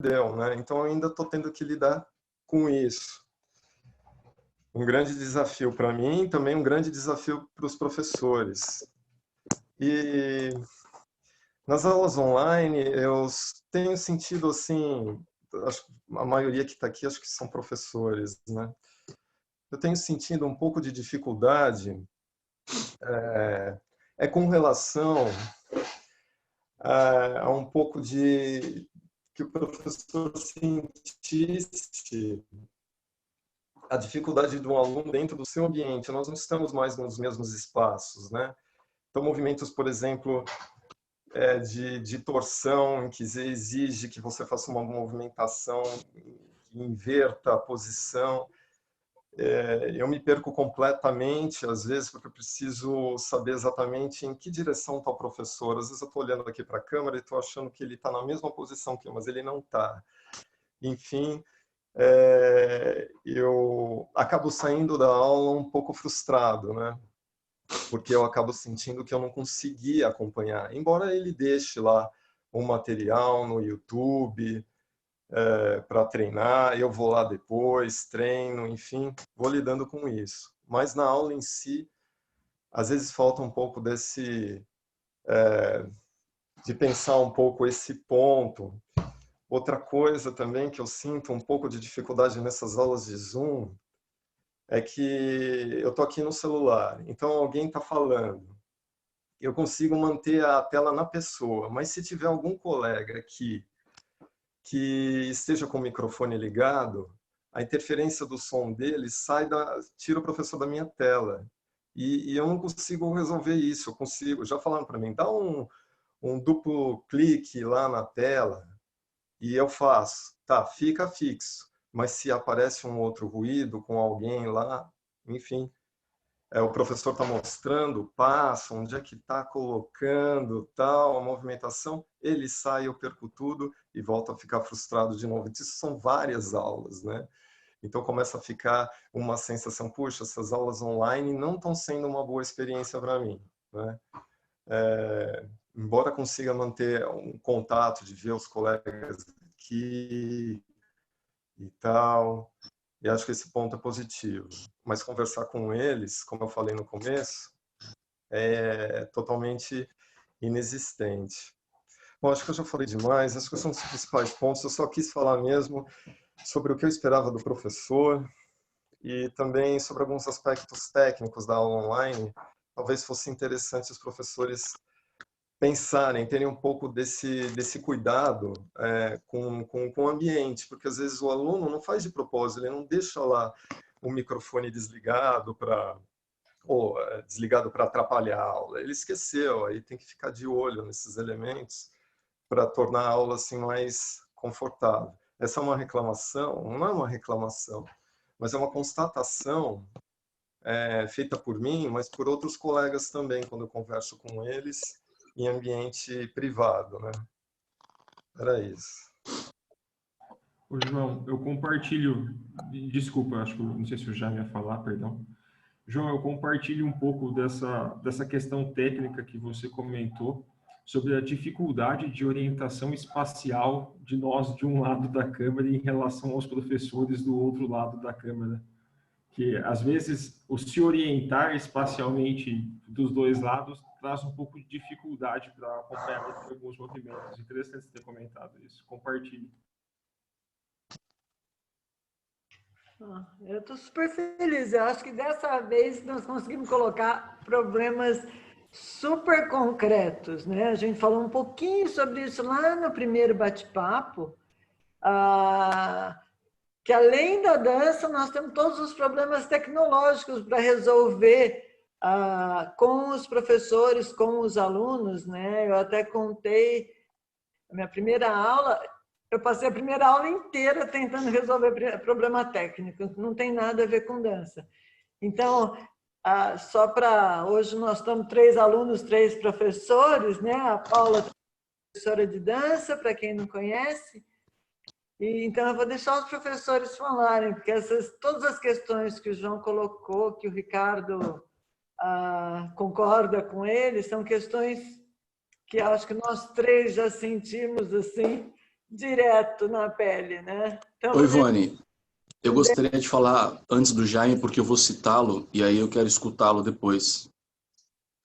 deu, né? Então, eu ainda estou tendo que lidar com isso. Um grande desafio para mim, também um grande desafio para os professores. E nas aulas online, eu tenho sentido, assim, acho que a maioria que está aqui, acho que são professores, né? Eu tenho sentido um pouco de dificuldade com relação a um pouco de que o professor sentisse a dificuldade de um aluno dentro do seu ambiente. Nós não estamos mais nos mesmos espaços, né? Então, movimentos, por exemplo, de torção, em que exige que você faça uma movimentação que inverta a posição. Eu me perco completamente, às vezes, porque eu preciso saber exatamente em que direção está o professor. Às vezes eu estou olhando aqui para a câmera e estou achando que ele está na mesma posição que eu, mas ele não está. Enfim, eu acabo saindo da aula um pouco frustrado, né? Porque eu acabo sentindo que eu não consegui acompanhar. Embora ele deixe lá um material no YouTube para treinar, eu vou lá depois, treino, enfim, vou lidando com isso. Mas na aula em si, às vezes falta um pouco de pensar um pouco esse ponto. Outra coisa também que eu sinto um pouco de dificuldade nessas aulas de Zoom é que eu tô aqui no celular, então alguém está falando. Eu consigo manter a tela na pessoa, mas se tiver algum colega que esteja com o microfone ligado, a interferência do som dele tira o professor da minha tela. E eu não consigo resolver isso. Eu consigo, já falaram para mim, dá um duplo clique lá na tela e eu faço. Tá, fica fixo. Mas se aparece um outro ruído com alguém lá, enfim, o professor está mostrando o passo, onde é que está colocando, tal, a movimentação, ele sai, eu perco tudo e volto a ficar frustrado de novo. Isso são várias aulas, né? Então começa a ficar uma sensação, puxa, essas aulas online não estão sendo uma boa experiência para mim, né? Embora consiga manter um contato de ver os colegas aqui e tal, e acho que esse ponto é positivo. Mas conversar com eles, como eu falei no começo, é totalmente inexistente. Bom, acho que eu já falei demais, acho que são os principais pontos. Eu só quis falar mesmo sobre o que eu esperava do professor e também sobre alguns aspectos técnicos da aula online. Talvez fosse interessante os professores pensarem, terem um pouco desse cuidado com o ambiente, porque às vezes o aluno não faz de propósito, ele não deixa lá o microfone desligado para atrapalhar a aula. Ele esqueceu, aí tem que ficar de olho nesses elementos para tornar a aula assim mais confortável. Essa é uma reclamação, não é uma reclamação, mas é uma constatação feita por mim, mas por outros colegas também, quando eu converso com eles em ambiente privado, né? Era isso. Ô, João, eu compartilho, desculpa, acho que não sei se eu já ia falar, perdão. João, eu compartilho um pouco dessa questão técnica que você comentou sobre a dificuldade de orientação espacial de nós de um lado da câmera em relação aos professores do outro lado da câmera. Que, às vezes, o se orientar espacialmente dos dois lados traz um pouco de dificuldade para acompanhamento de alguns movimentos. Interessante você ter comentado isso. Compartilhe. Eu estou super feliz. Eu acho que dessa vez nós conseguimos colocar problemas super concretos, né? A gente falou um pouquinho sobre isso lá no primeiro bate-papo, que além da dança nós temos todos os problemas tecnológicos para resolver com os professores, com os alunos, né? Eu até contei a minha primeira aula. Eu passei a primeira aula inteira tentando resolver problema técnico, não tem nada a ver com dança. Então, só para... Hoje nós estamos 3 alunos, 3 professores, né? A Paula é professora de dança, para quem não conhece. E, então, eu vou deixar os professores falarem, porque todas as questões que o João colocou, que o Ricardo concorda com ele, são questões que acho que nós 3 já sentimos assim, direto na pele, né? Então, Oi, Ivone, eu gostaria de falar antes do Jaime, porque eu vou citá-lo e aí eu quero escutá-lo depois.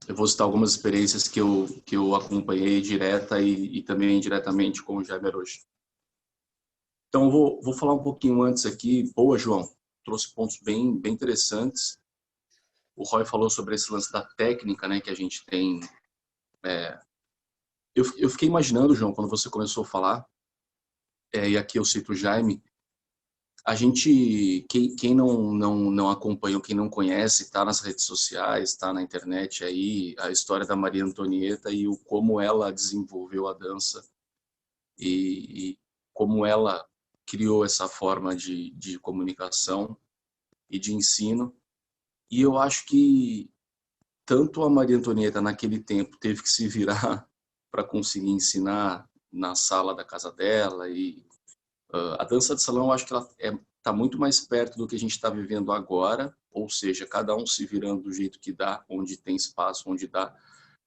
Eu vou citar algumas experiências que eu acompanhei direta e também indiretamente com o Jaime Arocha. Então, eu vou falar um pouquinho antes aqui. Boa, João, trouxe pontos bem interessantes. O Roy falou sobre esse lance da técnica, né, que a gente tem. Eu fiquei imaginando, João, quando você começou a falar, e aqui eu cito o Jaime, a gente, quem não acompanha, quem não conhece, está nas redes sociais, está na internet aí, a história da Maria Antonieta e o como ela desenvolveu a dança e como ela criou essa forma de comunicação e de ensino. E eu acho que tanto a Maria Antonieta naquele tempo teve que se virar para conseguir ensinar na sala da casa dela e a dança de salão, eu acho que ela está muito mais perto do que a gente está vivendo agora, ou seja, cada um se virando do jeito que dá, onde tem espaço, onde dá,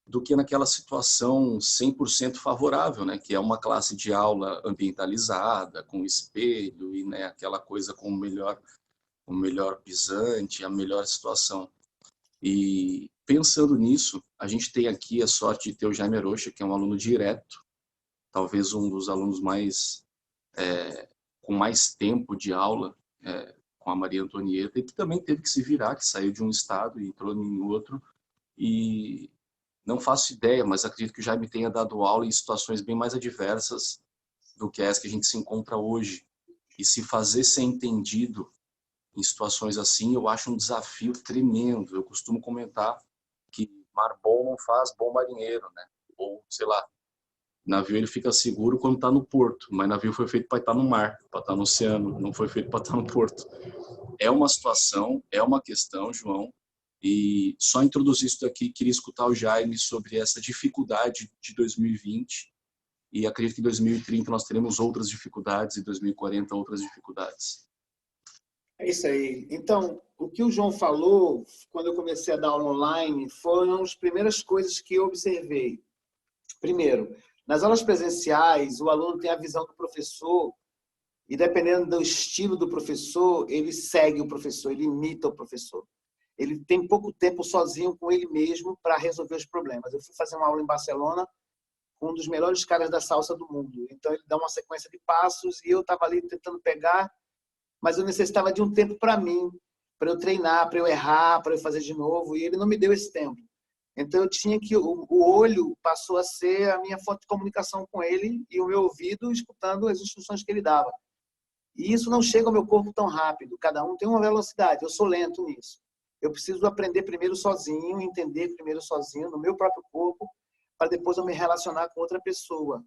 do que naquela situação 100% favorável, né, que é uma classe de aula ambientalizada, com espelho e, né, aquela coisa com o melhor pisante, a melhor situação. E pensando nisso, a gente tem aqui a sorte de ter o Jaime Arocha, que é um aluno direto, talvez um dos alunos com mais tempo de aula com a Maria Antonieta, e que também teve que se virar, que saiu de um estado e entrou em outro, e não faço ideia, mas acredito que o Jaime tenha dado aula em situações bem mais adversas do que as que a gente se encontra hoje. E se fazer ser entendido em situações assim, eu acho um desafio tremendo. Eu costumo comentar que mar bom não faz bom marinheiro, né? Ou, sei lá, navio ele fica seguro quando está no porto, mas navio foi feito para estar no mar, para estar no oceano, não foi feito para estar no porto. É uma situação, é uma questão, João, e só introduzir isso daqui, queria escutar o Jaime sobre essa dificuldade de 2020 e acredito que em 2030 nós teremos outras dificuldades e 2040 outras dificuldades. É isso aí. Então, o que o João falou, quando eu comecei a dar aula online, foram as primeiras coisas que eu observei. Primeiro, nas aulas presenciais, o aluno tem a visão do professor e, dependendo do estilo do professor, ele segue o professor, ele imita o professor. Ele tem pouco tempo sozinho com ele mesmo para resolver os problemas. Eu fui fazer uma aula em Barcelona com um dos melhores caras da salsa do mundo. Então, ele dá uma sequência de passos e eu estava ali tentando pegar, mas eu necessitava de um tempo para mim, para eu treinar, para eu errar, para eu fazer de novo, e ele não me deu esse tempo. Então, eu tinha que... O olho passou a ser a minha fonte de comunicação com ele e o meu ouvido escutando as instruções que ele dava. E isso não chega ao meu corpo tão rápido. Cada um tem uma velocidade. Eu sou lento nisso. Eu preciso aprender primeiro sozinho, entender primeiro sozinho, no meu próprio corpo, para depois eu me relacionar com outra pessoa.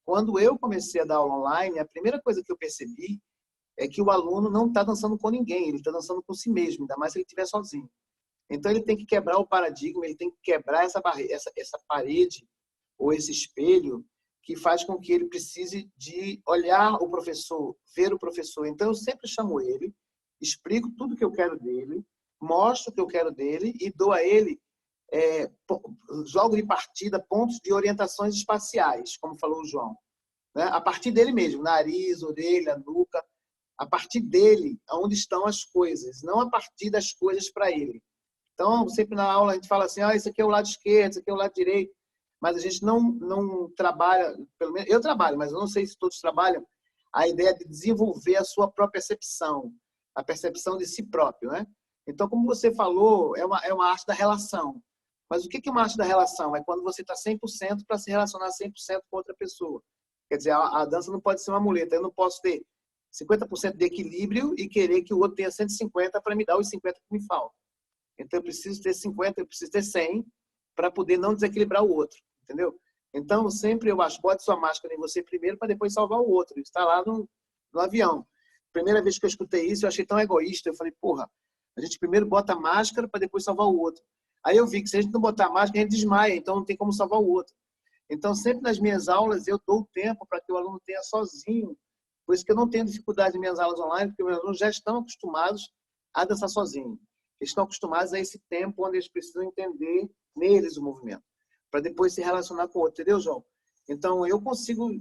Quando eu comecei a dar aula online, a primeira coisa que eu percebi é que o aluno não está dançando com ninguém, ele está dançando com si mesmo, ainda mais se ele estiver sozinho. Então, ele tem que quebrar o paradigma, ele tem que quebrar essa parede ou esse espelho que faz com que ele precise de olhar o professor, ver o professor. Então, eu sempre chamo ele, explico tudo o que eu quero dele, mostro o que eu quero dele e dou a ele, jogo de partida, pontos de orientações espaciais, como falou o João. Né? A partir dele mesmo, nariz, orelha, nuca, a partir dele, onde estão as coisas, não a partir das coisas para ele. Então, sempre na aula a gente fala assim, isso aqui é o lado esquerdo, isso aqui é o lado direito, mas a gente não trabalha, pelo menos eu trabalho, mas eu não sei se todos trabalham, a ideia de desenvolver a sua própria percepção, a percepção de si próprio, né? Então, como você falou, é uma arte da relação. Mas o que é uma arte da relação? É quando você está 100% para se relacionar 100% com outra pessoa. Quer dizer, a dança não pode ser uma muleta. Eu não posso ter 50% de equilíbrio e querer que o outro tenha 150 para me dar os 50 que me faltam. Então, eu preciso ter 50, eu preciso ter 100 para poder não desequilibrar o outro, entendeu? Então, sempre eu acho, bote sua máscara em você primeiro para depois salvar o outro. Isso está lá no avião. Primeira vez que eu escutei isso, eu achei tão egoísta. Eu falei, porra, a gente primeiro bota a máscara para depois salvar o outro. Aí eu vi que se a gente não botar a máscara, a gente desmaia, então não tem como salvar o outro. Então, sempre nas minhas aulas, eu dou tempo para que o aluno tenha sozinho. Por isso que eu não tenho dificuldade em minhas aulas online, porque meus alunos já estão acostumados a dançar sozinho. Eles estão acostumados a esse tempo onde eles precisam entender neles o movimento, para depois se relacionar com o outro. Entendeu, João? Então,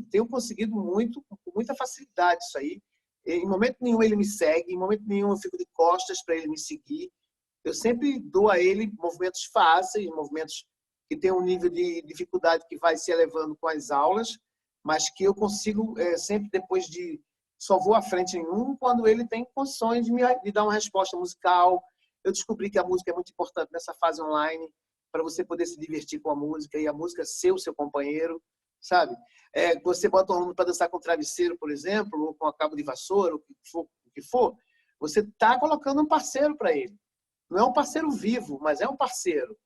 tenho conseguido muito, com muita facilidade isso aí. Em momento nenhum ele me segue, em momento nenhum eu fico de costas para ele me seguir. Eu sempre dou a ele movimentos fáceis, movimentos que têm um nível de dificuldade que vai se elevando com as aulas, mas que eu consigo sempre depois de... Só vou à frente em um quando ele tem condições de dar uma resposta musical. Eu descobri que a música é muito importante nessa fase online, para você poder se divertir com a música e a música ser o seu companheiro, sabe? Você bota um aluno para dançar com travesseiro, por exemplo, ou com a cabo de vassoura, o que for, você está colocando um parceiro para ele. Não é um parceiro vivo, mas é um parceiro.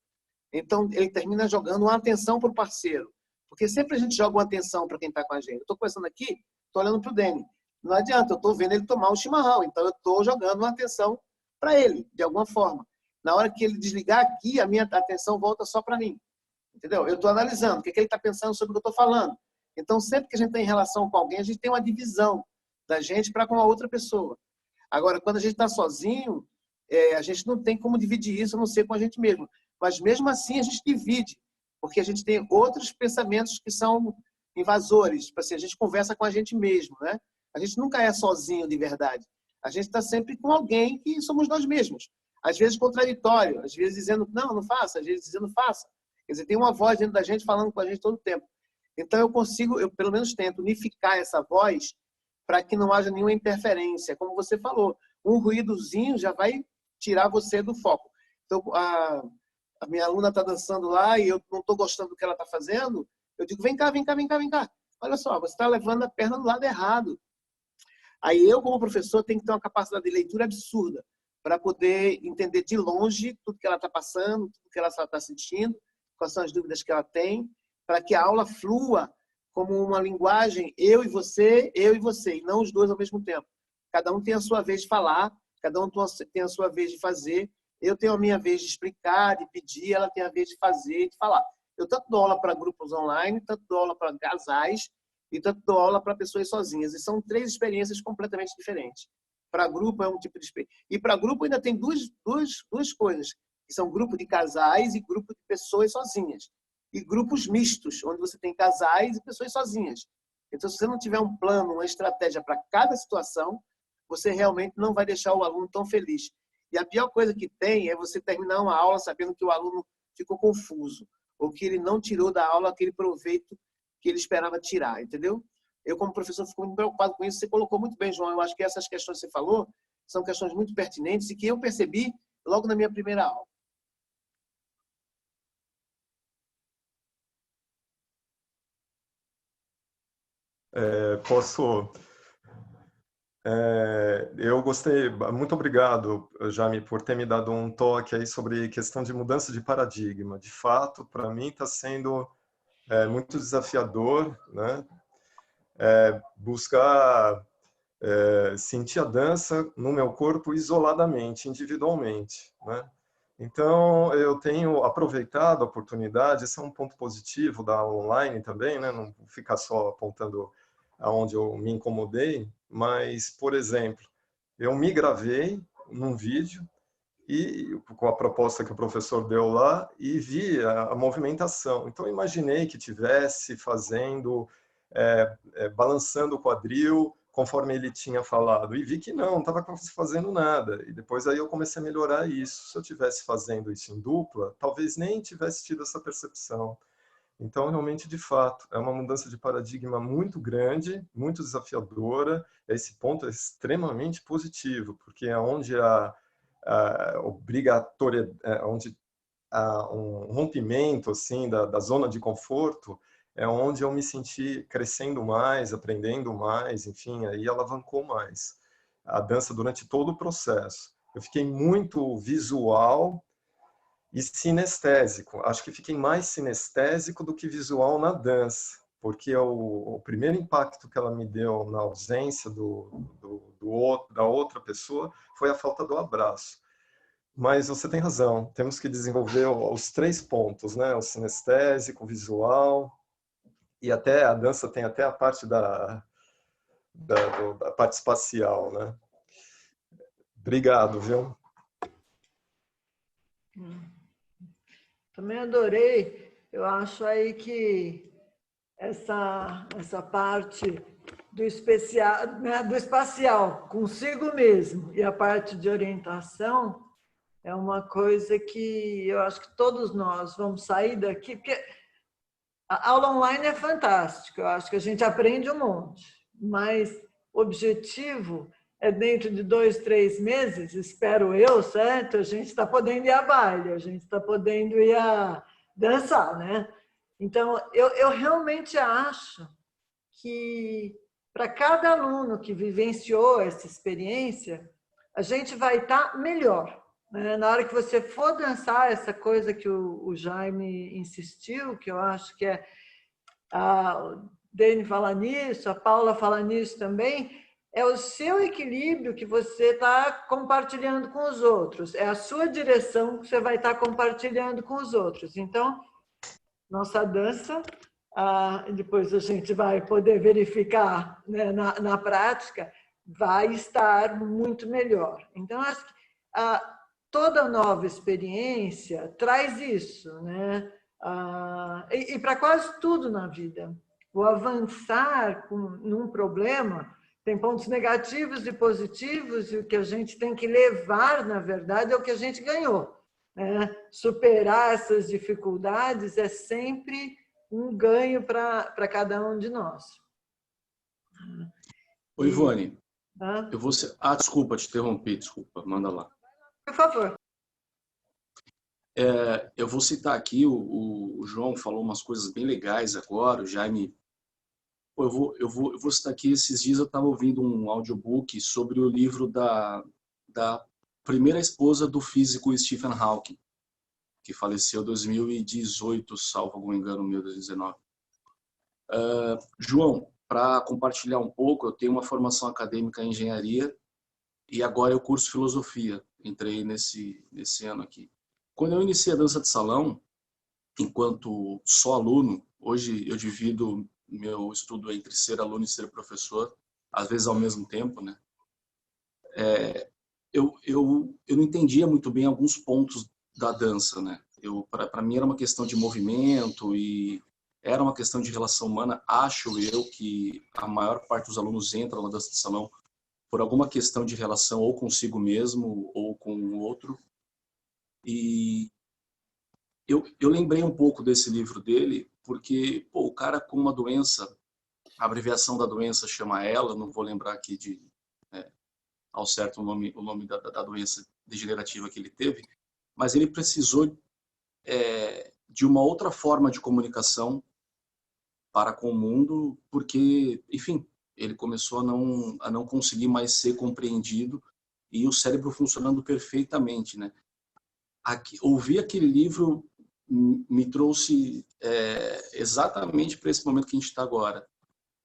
Então, ele termina jogando uma atenção para o parceiro. Porque sempre a gente joga uma atenção para quem está com a gente. Eu estou conversando aqui, estou olhando para o Deni. Não adianta, eu estou vendo ele tomar um chimarrão. Então, eu estou jogando uma atenção para ele, de alguma forma. Na hora que ele desligar aqui, a minha atenção volta só para mim. Entendeu? Eu estou analisando o que ele está pensando sobre o que eu estou falando. Então, sempre que a gente tem relação com alguém, a gente tem uma divisão da gente para com a outra pessoa. Agora, quando a gente está sozinho, a gente não tem como dividir isso, a não ser com a gente mesmo. Mas, mesmo assim, a gente divide, porque a gente tem outros pensamentos que são invasores. Tipo assim, a gente conversa com a gente mesmo, né? A gente nunca é sozinho de verdade. A gente está sempre com alguém que somos nós mesmos. Às vezes contraditório, às vezes dizendo, não, não faça, às vezes dizendo, faça. Quer dizer, tem uma voz dentro da gente falando com a gente todo o tempo. Então, eu pelo menos tento unificar essa voz para que não haja nenhuma interferência. Como você falou, um ruídozinho já vai tirar você do foco. Então, a minha aluna está dançando lá e eu não estou gostando do que ela está fazendo, eu digo, vem cá, vem cá, vem cá, vem cá. Olha só, você está levando a perna do lado errado. Aí eu, como professor, tenho que ter uma capacidade de leitura absurda para poder entender de longe tudo que ela está passando, tudo que ela está sentindo, quais são as dúvidas que ela tem, para que a aula flua como uma linguagem eu e você, e não os dois ao mesmo tempo. Cada um tem a sua vez de falar, cada um tem a sua vez de fazer, eu tenho a minha vez de explicar, de pedir, ela tem a vez de fazer e de falar. Eu tanto dou aula para grupos online, tanto dou aula para casais e tanto dou aula para pessoas sozinhas. E são 3 experiências completamente diferentes. Para grupo é um tipo de experiência. E para grupo ainda tem duas coisas, que são grupo de casais e grupo de pessoas sozinhas. E grupos mistos, onde você tem casais e pessoas sozinhas. Então, se você não tiver um plano, uma estratégia para cada situação, você realmente não vai deixar o aluno tão feliz. E a pior coisa que tem é você terminar uma aula sabendo que o aluno ficou confuso, ou que ele não tirou da aula aquele proveito que ele esperava tirar, entendeu? Eu, como professor, fico muito preocupado com isso. Você colocou muito bem, João. Eu acho que essas questões que você falou são questões muito pertinentes e que eu percebi logo na minha primeira aula. Posso... eu gostei, muito obrigado, Jaime, por ter me dado um toque aí sobre questão de mudança de paradigma. De fato, para mim está sendo muito desafiador, né? Buscar sentir a dança no meu corpo isoladamente, individualmente, né? Então, eu tenho aproveitado a oportunidade, esse é um ponto positivo da aula online também, né? Não ficar só apontando aonde eu me incomodei, mas, por exemplo, eu me gravei num vídeo e com a proposta que o professor deu lá e vi a movimentação. Então, imaginei que tivesse fazendo, balançando o quadril, conforme ele tinha falado. E vi que não estava fazendo nada. E depois aí eu comecei a melhorar isso. Se eu tivesse fazendo isso em dupla, talvez nem tivesse tido essa percepção. Então, realmente, de fato, é uma mudança de paradigma muito grande, muito desafiadora. Esse ponto é extremamente positivo, porque é onde a obrigatoriedade, onde há um rompimento assim da zona de conforto, é onde eu me senti crescendo mais, aprendendo mais, enfim, aí alavancou mais a dança durante todo o processo. Eu fiquei muito visual e sinestésico. Acho que fiquei mais sinestésico do que visual na dança, porque o primeiro impacto que ela me deu na ausência da outra pessoa foi a falta do abraço. Mas você tem razão, temos que desenvolver os 3 pontos, né? O sinestésico, o visual, e até a dança tem até a parte da parte espacial, né? Obrigado, viu? Também adorei. Eu acho aí que essa parte do especial, né, do espacial consigo mesmo e a parte de orientação é uma coisa que eu acho que todos nós vamos sair daqui, porque a aula online é fantástica, eu acho que a gente aprende um monte, mas o objetivo é dentro de 2, 3 meses, espero eu, certo? A gente está podendo ir a baile, a gente está podendo ir a dançar, né? Então, eu realmente acho que para cada aluno que vivenciou essa experiência, a gente vai estar melhor. Né? Na hora que você for dançar, essa coisa que o Jaime insistiu, que eu acho que é o Dani fala nisso, a Paula fala nisso também, é o seu equilíbrio que você está compartilhando com os outros, é a sua direção que você vai estar compartilhando com os outros. Então, nossa dança, depois a gente vai poder verificar, né, na prática, vai estar muito melhor. Então, acho que toda nova experiência traz isso, né? E para quase tudo na vida. O avançar num problema tem pontos negativos e positivos, e o que a gente tem que levar, na verdade, é o que a gente ganhou. Né? Superar essas dificuldades é sempre um ganho para cada um de nós. Oi, Ivone. Eu vou... desculpa, te interrompi, desculpa, manda lá. Por favor. Eu vou citar aqui, o João falou umas coisas bem legais agora, o Jaime... Eu vou citar aqui, esses dias eu estava ouvindo um audiobook sobre o livro da primeira esposa do físico Stephen Hawking, que faleceu em 2018, salvo algum engano meu, 2019. João, para compartilhar um pouco, eu tenho uma formação acadêmica em engenharia e agora eu curso filosofia, entrei nesse ano aqui. Quando eu iniciei a dança de salão, enquanto só aluno, hoje eu divido meu estudo entre ser aluno e ser professor, às vezes ao mesmo tempo, né? Eu não entendia muito bem alguns pontos da dança, né? Para mim era uma questão de movimento e era uma questão de relação humana. Acho eu que a maior parte dos alunos entram na dança de salão por alguma questão de relação ou consigo mesmo ou com o outro. E eu lembrei um pouco desse livro dele porque o cara com uma doença, a abreviação da doença chama ELA, não vou lembrar aqui ao certo o nome da doença degenerativa que ele teve, mas ele precisou de uma outra forma de comunicação para com o mundo, porque, enfim, ele começou a não conseguir mais ser compreendido e o cérebro funcionando perfeitamente, né? Ouvir aquele livro me trouxe exatamente para esse momento que a gente está agora.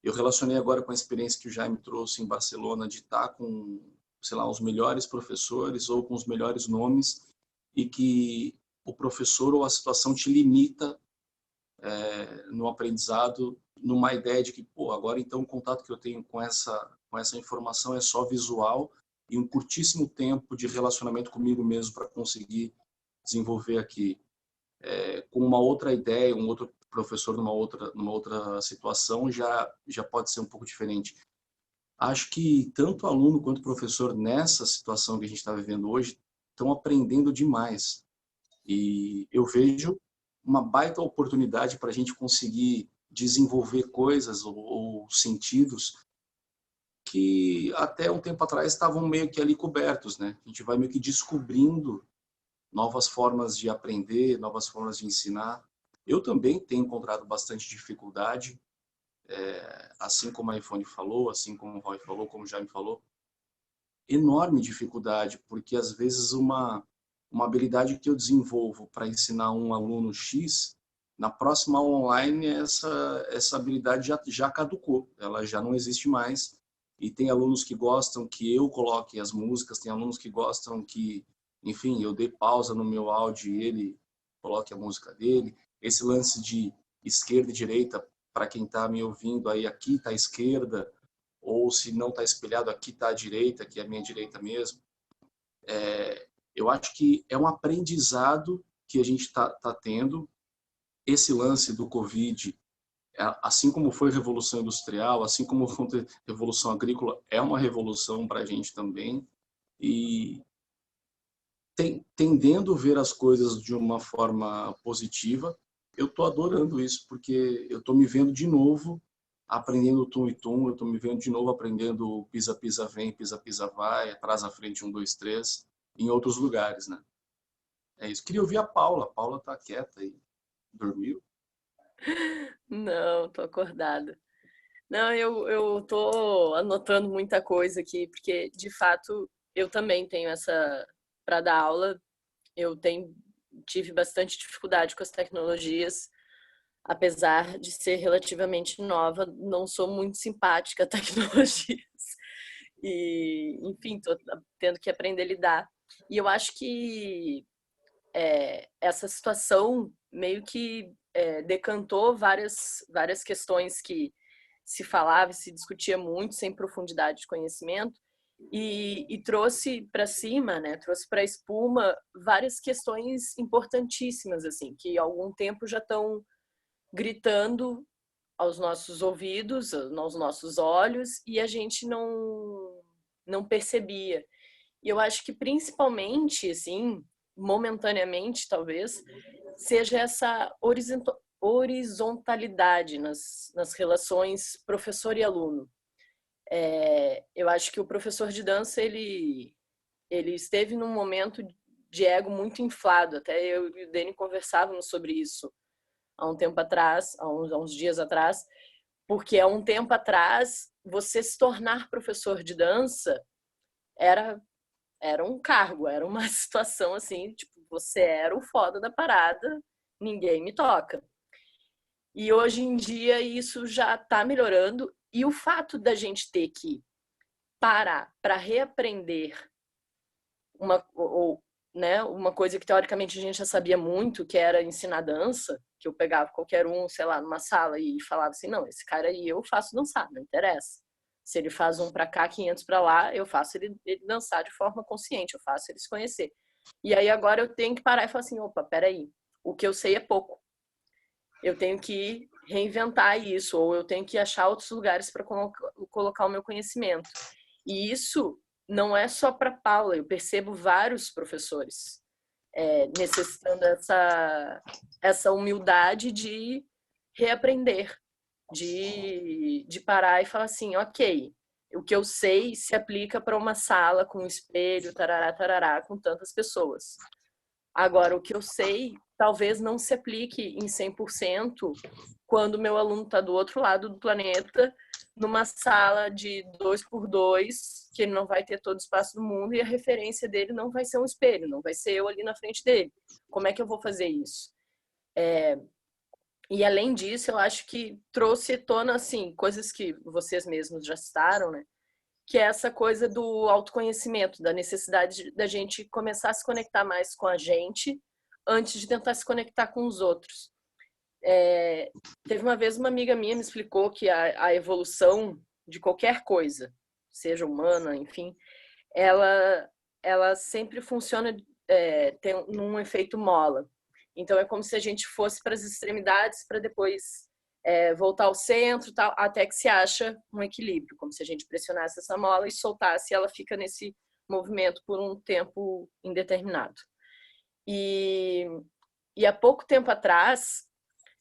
Eu relacionei agora com a experiência que o Jaime trouxe em Barcelona de estar com, sei lá, os melhores professores ou com os melhores nomes e que o professor ou a situação te limita no aprendizado, numa ideia de que, agora então o contato que eu tenho com essa informação é só visual e um curtíssimo tempo de relacionamento comigo mesmo para conseguir desenvolver aqui. Com uma outra ideia, um outro professor numa outra situação já pode ser um pouco diferente. Acho que tanto aluno quanto professor nessa situação que a gente está vivendo hoje estão aprendendo demais. E eu vejo uma baita oportunidade para a gente conseguir desenvolver coisas ou sentidos que até um tempo atrás estavam meio que ali cobertos, né? A gente vai meio que descobrindo novas formas de aprender, novas formas de ensinar. Eu também tenho encontrado bastante dificuldade, assim como a Ivone falou, assim como o Roy falou, como o Jaime falou, enorme dificuldade, porque às vezes uma habilidade que eu desenvolvo para ensinar um aluno X, na próxima aula online essa habilidade já caducou, ela já não existe mais. E tem alunos que gostam que eu coloque as músicas, tem alunos que gostam que, enfim, eu dei pausa no meu áudio e ele coloque a música dele. Esse lance de esquerda e direita, para quem está me ouvindo aí, aqui está a esquerda, ou se não está espelhado, aqui está a direita, que é a minha direita mesmo. Eu acho que é um aprendizado que a gente está tendo. Esse lance do Covid assim como foi a Revolução Industrial, assim como foi a Revolução Agrícola, é uma revolução para a gente também. E tendendo a ver as coisas de uma forma positiva, eu estou adorando isso, porque eu estou me vendo de novo aprendendo tum e tum, eu estou me vendo de novo aprendendo pisa, pisa, vem, pisa, pisa, vai, atrás, à frente, 1, 2, 3, em outros lugares, né? É isso. Queria ouvir a Paula. A Paula está quieta aí. Dormiu? Não, tô acordada. Não, eu tô anotando muita coisa aqui, porque, de fato, eu também tenho essa... Para dar aula, tive bastante dificuldade com as tecnologias, apesar de ser relativamente nova, não sou muito simpática a tecnologias. E, enfim, tô tendo que aprender a lidar. E eu acho que essa situação meio que decantou várias questões que se falava e se discutia muito, sem profundidade de conhecimento, e trouxe para cima, né, trouxe para a espuma várias questões importantíssimas, assim, que há algum tempo já estão gritando aos nossos ouvidos, aos nossos olhos, e a gente não percebia. E eu acho que principalmente, assim, momentaneamente, talvez, seja essa horizontalidade nas relações professor e aluno. Eu acho que o professor de dança, ele esteve num momento de ego muito inflado. Até eu e o Dani conversávamos sobre isso há um tempo atrás, há uns dias atrás, porque há um tempo atrás, você se tornar professor de dança era um cargo, era uma situação assim, tipo, você era o foda da parada, ninguém me toca. E hoje em dia isso já está melhorando, e o fato da gente ter que parar para reaprender uma coisa que teoricamente a gente já sabia muito, que era ensinar dança, que eu pegava qualquer um, sei lá, numa sala e falava assim, não, esse cara aí eu faço dançar, não interessa. Se ele faz um para cá, 500 para lá, eu faço ele dançar de forma consciente, eu faço ele se conhecer. E aí agora eu tenho que parar e falar assim, opa, peraí, o que eu sei é pouco. Eu tenho que reinventar isso, ou eu tenho que achar outros lugares para colocar o meu conhecimento. E isso não é só para Paula, eu percebo vários professores necessitando essa humildade de reaprender, de parar e falar assim, ok, o que eu sei se aplica para uma sala com um espelho, tarará, tarará, com tantas pessoas. Agora, o que eu sei talvez não se aplique em 100% quando o meu aluno está do outro lado do planeta, numa sala de 2x2, que ele não vai ter todo o espaço do mundo e a referência dele não vai ser um espelho, não vai ser eu ali na frente dele. Como é que eu vou fazer isso? E além disso, eu acho que trouxe à tona, assim, coisas que vocês mesmos já citaram, né? Que é essa coisa do autoconhecimento, da necessidade da gente começar a se conectar mais com a gente antes de tentar se conectar com os outros. Teve uma vez uma amiga minha me explicou que a evolução de qualquer coisa, seja humana, enfim, ela sempre funciona tem num efeito mola. Então é como se a gente fosse para as extremidades para depois voltar ao centro, tal, até que se acha um equilíbrio, como se a gente pressionasse essa mola e soltasse, e ela fica nesse movimento por um tempo indeterminado. E há pouco tempo atrás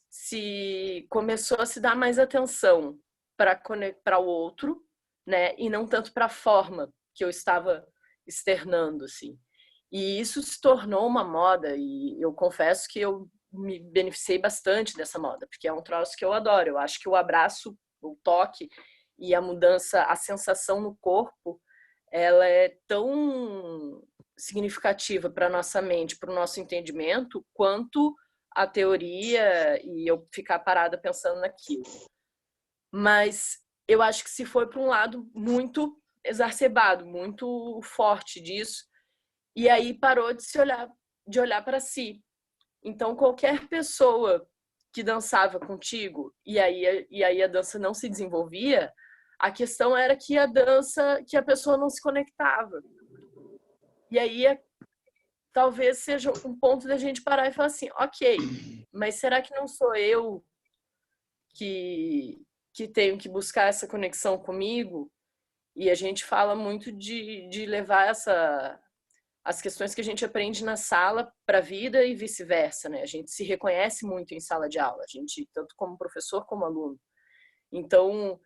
se começou a se dar mais atenção para o outro, né, e não tanto para a forma que eu estava externando, assim. E isso se tornou uma moda, e eu confesso que eu me beneficiei bastante dessa moda, porque é um troço que eu adoro. Eu acho que o abraço, o toque e a mudança, a sensação no corpo, ela é tão significativa para a nossa mente, para o nosso entendimento, quanto a teoria e eu ficar parada pensando naquilo. Mas eu acho que se foi para um lado muito exacerbado, muito forte disso, e aí parou de olhar para si. Então, qualquer pessoa que dançava contigo e aí a dança não se desenvolvia, a questão era que a pessoa não se conectava. E aí talvez seja um ponto da gente parar e falar assim, ok, mas será que não sou eu que tenho que buscar essa conexão comigo, e a gente fala muito de levar as questões que a gente aprende na sala para a vida e vice-versa, né? A gente se reconhece muito em sala de aula, a gente, tanto como professor como aluno. Então,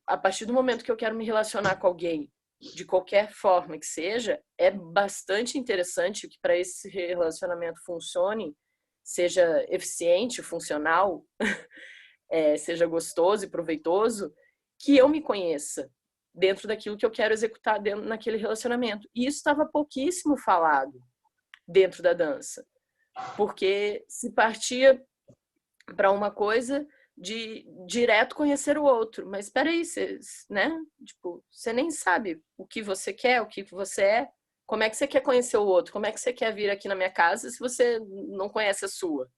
a partir do momento que eu quero me relacionar com alguém, de qualquer forma que seja, é bastante interessante que para esse relacionamento funcione, seja eficiente, funcional, seja gostoso e proveitoso, que eu me conheça dentro daquilo que eu quero executar naquele relacionamento. E isso estava pouquíssimo falado dentro da dança, porque se partia para uma coisa de direto conhecer o outro. Mas espera aí, né? Tipo, você nem sabe o que você quer, o que você é. Como é que você quer conhecer o outro? Como é que você quer vir aqui na minha casa se você não conhece a sua?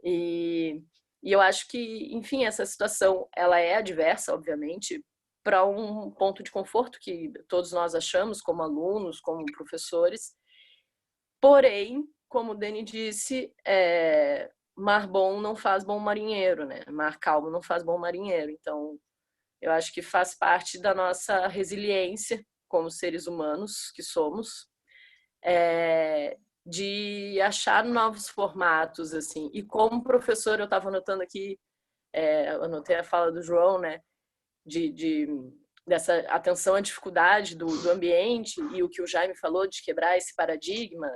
E eu acho que, enfim, essa situação, ela é adversa, obviamente, para um ponto de conforto que todos nós achamos, como alunos, como professores. Porém, como o Dani disse, mar bom não faz bom marinheiro, né? Mar calmo não faz bom marinheiro. Então, eu acho que faz parte da nossa resiliência como seres humanos que somos, de achar novos formatos, assim. E como professor, eu estava anotando aqui, eu anotei a fala do João, né? Dessa atenção à dificuldade do ambiente, e o que o Jaime falou de quebrar esse paradigma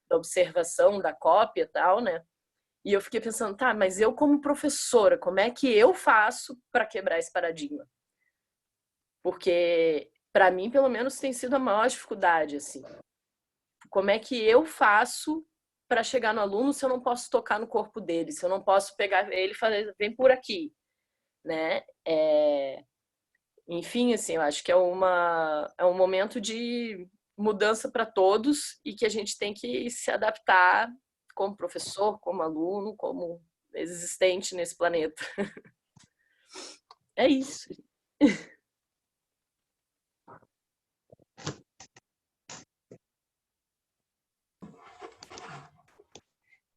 da observação, da cópia e tal, né? E eu fiquei pensando, tá, mas eu como professora, como é que eu faço para quebrar esse paradigma? Porque, para mim, pelo menos, tem sido a maior dificuldade, assim. Como é que eu faço para chegar no aluno se eu não posso tocar no corpo dele, se eu não posso pegar ele e falar, vem por aqui, né? Enfim, assim, eu acho que é um momento de mudança para todos e que a gente tem que se adaptar como professor, como aluno, como existente nesse planeta. É isso.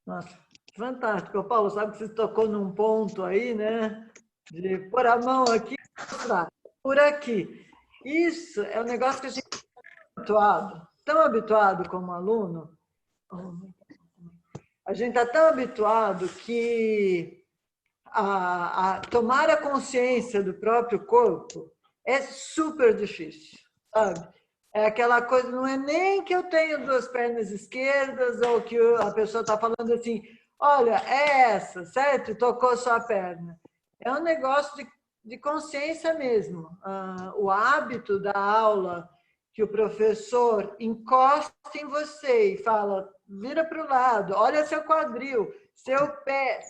Nossa, fantástico. Paulo, sabe que você tocou num ponto aí, né? De pôr a mão aqui e mostrar. Por aqui. Isso é um negócio que a gente está tão habituado como aluno. A gente está tão habituado que a tomar a consciência do próprio corpo é super difícil, sabe? É aquela coisa, não é nem que eu tenho duas pernas esquerdas ou que a pessoa está falando assim, olha, é essa, certo? Tocou sua perna. É um negócio de consciência mesmo. O hábito da aula, que o professor encosta em você e fala, vira para o lado, olha seu quadril, seu pé,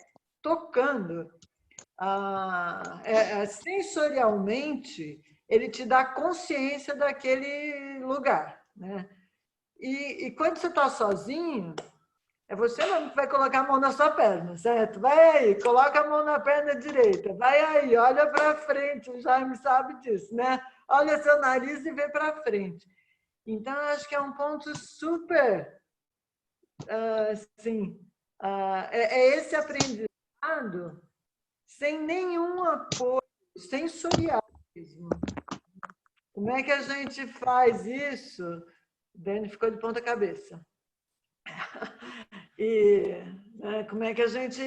tocando. Sensorialmente, ele te dá consciência daquele lugar, né? E quando você está sozinho, é você mesmo que vai colocar a mão na sua perna, certo? Vai aí, coloca a mão na perna direita, vai aí, olha para frente, o Jaime sabe disso, né? Olha seu nariz e vê para frente. Então, eu acho que é um ponto super, assim, esse aprendizado sem nenhum apoio sensorial mesmo. Como é que a gente faz isso? O Dani ficou de ponta cabeça. E como é que a gente...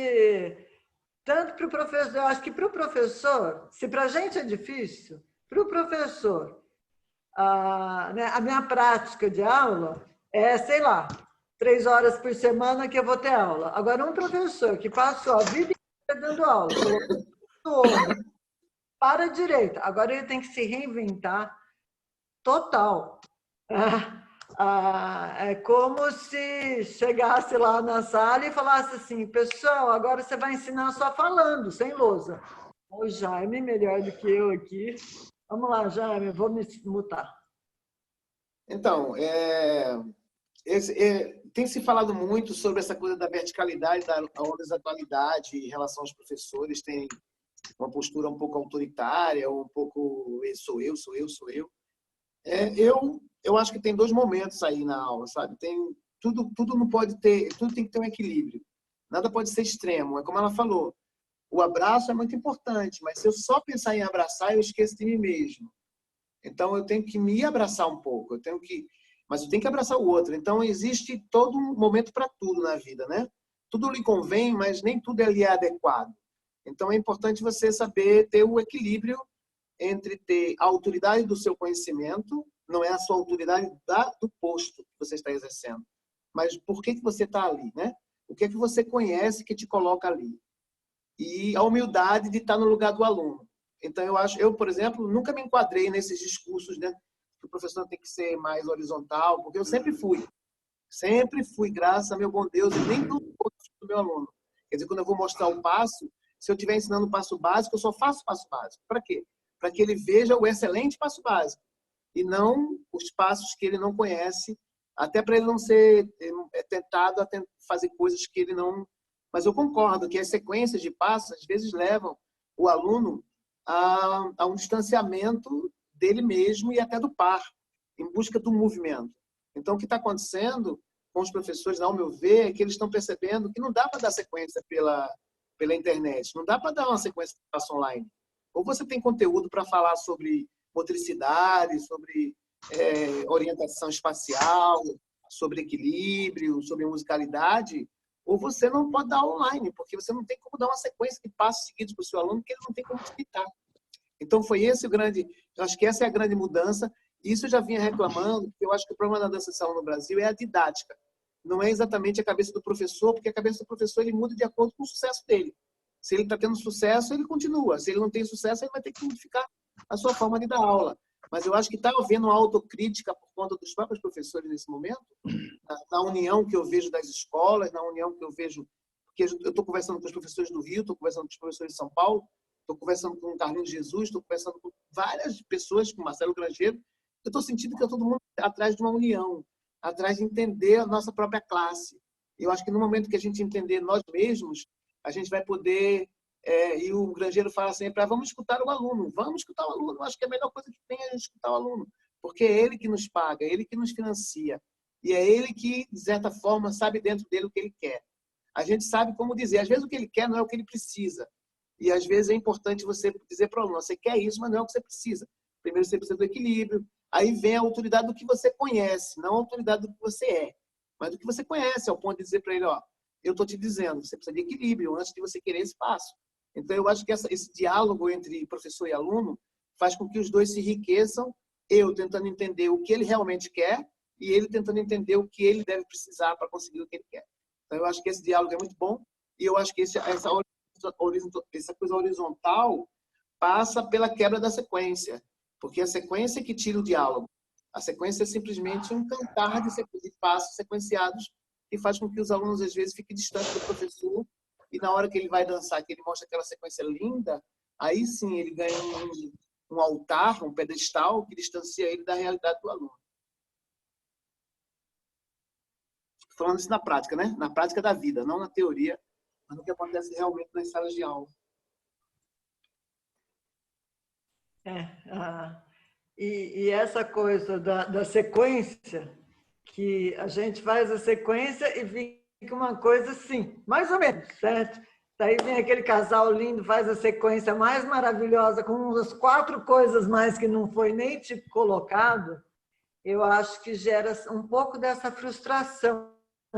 Tanto para o professor, eu acho que para o professor, se para a gente é difícil, para o professor, a minha prática de aula é, sei lá, 3 horas por semana que eu vou ter aula. Agora, um professor que passou a vida inteira dando aula, para a direita, agora ele tem que se reinventar total. É como se chegasse lá na sala e falasse assim, pessoal, agora você vai ensinar só falando, sem lousa. O Jaime, melhor do que eu aqui. Vamos lá, Jaime, eu vou me mutar. Então, tem se falado muito sobre essa coisa da verticalidade da horizontalidade em relação aos professores, tem uma postura um pouco autoritária, um pouco sou eu. Eu acho que tem 2 momentos aí na aula, sabe? Tudo não pode ter, tudo tem que ter um equilíbrio. Nada pode ser extremo, é como ela falou. O abraço é muito importante, mas se eu só pensar em abraçar, eu esqueço de mim mesmo. Então, eu tenho que me abraçar um pouco, mas eu tenho que abraçar o outro. Então, existe todo um momento para tudo na vida, né? Tudo lhe convém, mas nem tudo lhe é adequado. Então, é importante você saber ter o equilíbrio entre ter a autoridade do seu conhecimento, não é a sua autoridade do posto que você está exercendo, mas por que você está ali, né? O que é que você conhece que te coloca ali? E a humildade de estar no lugar do aluno. Então, eu, por exemplo, nunca me enquadrei nesses discursos, né? Que o professor tem que ser mais horizontal, porque eu sempre fui, graças a meu bom Deus, e nem do meu aluno. Quer dizer, quando eu vou mostrar o passo, se eu estiver ensinando o passo básico, eu só faço o passo básico. Para quê? Para que ele veja o excelente passo básico e não os passos que ele não conhece, até para ele não ser tentado a fazer coisas que ele não... Mas eu concordo que as sequências de passos, às vezes, levam o aluno a um distanciamento dele mesmo e até do par, em busca do movimento. Então, o que está acontecendo com os professores, ao meu ver, é que eles estão percebendo que não dá para dar sequência pela internet, não dá para dar uma sequência de passo online. Ou você tem conteúdo para falar sobre motricidade, sobre orientação espacial, sobre equilíbrio, sobre musicalidade, ou você não pode dar online, porque você não tem como dar uma sequência de passos seguidos para o seu aluno, que ele não tem como explicar. Então, foi esse eu acho que essa é a grande mudança. Isso eu já vinha reclamando, porque eu acho que o problema da dança de salão no Brasil é a didática. Não é exatamente a cabeça do professor, porque a cabeça do professor ele muda de acordo com o sucesso dele. Se ele está tendo sucesso, ele continua. Se ele não tem sucesso, ele vai ter que modificar a sua forma de dar aula. Mas eu acho que está havendo uma autocrítica por conta dos próprios professores nesse momento, na união que eu vejo das escolas, na união que eu vejo... Porque eu estou conversando com os professores do Rio, estou conversando com os professores de São Paulo, estou conversando com o Carlinhos Jesus, estou conversando com várias pessoas, com o Marcelo Grangeiro. Eu estou sentindo que é todo mundo atrás de uma união, atrás de entender a nossa própria classe. Eu acho que no momento que a gente entender nós mesmos, a gente vai poder... e o Grangeiro fala sempre, vamos escutar o aluno. Eu acho que a melhor coisa que tem é a gente escutar o aluno, porque é ele que nos paga, é ele que nos financia. E é ele que, de certa forma, sabe dentro dele o que ele quer. A gente sabe como dizer. Às vezes o que ele quer não é o que ele precisa. E às vezes é importante você dizer para o aluno, você quer isso, mas não é o que você precisa. Primeiro você precisa do equilíbrio. Aí vem a autoridade do que você conhece, não a autoridade do que você é, mas do que você conhece, ao ponto de dizer para ele, eu estou te dizendo, você precisa de equilíbrio antes de você querer esse passo. Então, eu acho que esse diálogo entre professor e aluno faz com que os dois se enriqueçam, eu tentando entender o que ele realmente quer e ele tentando entender o que ele deve precisar para conseguir o que ele quer. Então, eu acho que esse diálogo é muito bom e eu acho que essa coisa horizontal passa pela quebra da sequência, porque a sequência é que tira o diálogo. A sequência é simplesmente um cantar de passos sequenciados que faz com que os alunos, às vezes, fiquem distantes do professor e na hora que ele vai dançar, que ele mostra aquela sequência linda, aí sim ele ganha um altar, um pedestal que distancia ele da realidade do aluno. Estou falando isso na prática, né? Na prática da vida, não na teoria, mas no que acontece realmente nas salas de aula. E essa coisa da sequência, que a gente faz a sequência e fica uma coisa assim, mais ou menos, certo? Daí vem aquele casal lindo, faz a sequência mais maravilhosa, com umas 4 coisas mais que não foi nem tipo colocado. Eu acho que gera um pouco dessa frustração,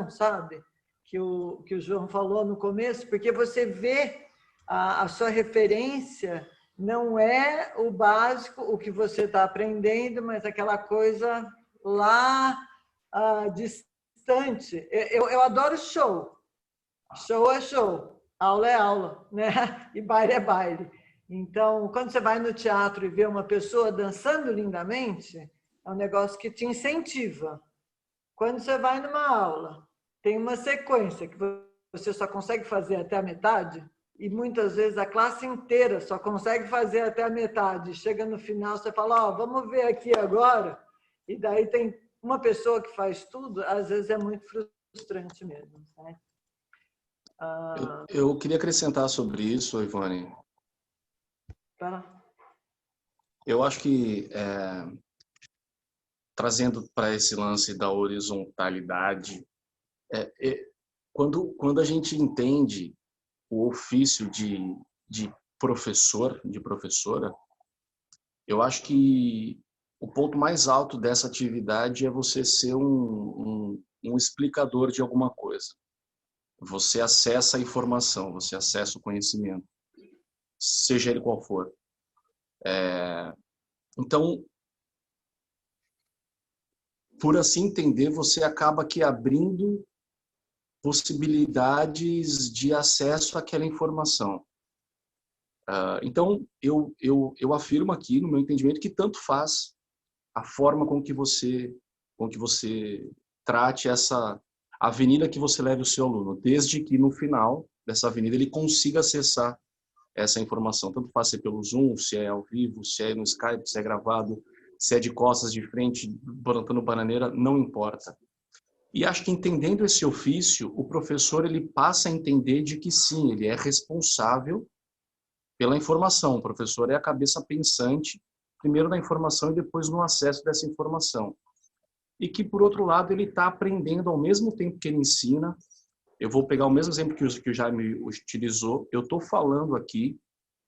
sabe? Que o João falou no começo, porque você vê a sua referência não é o básico, o que você está aprendendo, mas aquela coisa lá distante. Eu adoro show. Show é show, aula é aula, né? E baile é baile. Então, quando você vai no teatro e vê uma pessoa dançando lindamente, é um negócio que te incentiva. Quando você vai numa aula, tem uma sequência que você só consegue fazer até a metade, e muitas vezes a classe inteira só consegue fazer até a metade. Chega no final, você fala, vamos ver aqui agora, e daí tem uma pessoa que faz tudo, às vezes é muito frustrante mesmo, né? Eu queria acrescentar sobre isso, Ivone. Tá. Eu acho que, trazendo para esse lance da horizontalidade, quando a gente entende o ofício de professor, de professora, eu acho que o ponto mais alto dessa atividade é você ser um explicador de alguma coisa. Você acessa a informação, você acessa o conhecimento, seja ele qual for. Então, por assim entender, você acaba aqui abrindo possibilidades de acesso àquela informação. Então, eu afirmo aqui, no meu entendimento, que tanto faz a forma com que você trate essa avenida que você leve o seu aluno, desde que no final dessa avenida ele consiga acessar essa informação. Tanto faz ser pelo Zoom, se é ao vivo, se é no Skype, se é gravado, se é de costas, de frente, plantando bananeira, não importa. E acho que entendendo esse ofício, o professor ele passa a entender de que sim, ele é responsável pela informação. O professor é a cabeça pensante, primeiro na informação e depois no acesso dessa informação. E que, por outro lado, ele está aprendendo ao mesmo tempo que ele ensina. Eu vou pegar o mesmo exemplo que o Jaime utilizou. Eu estou falando aqui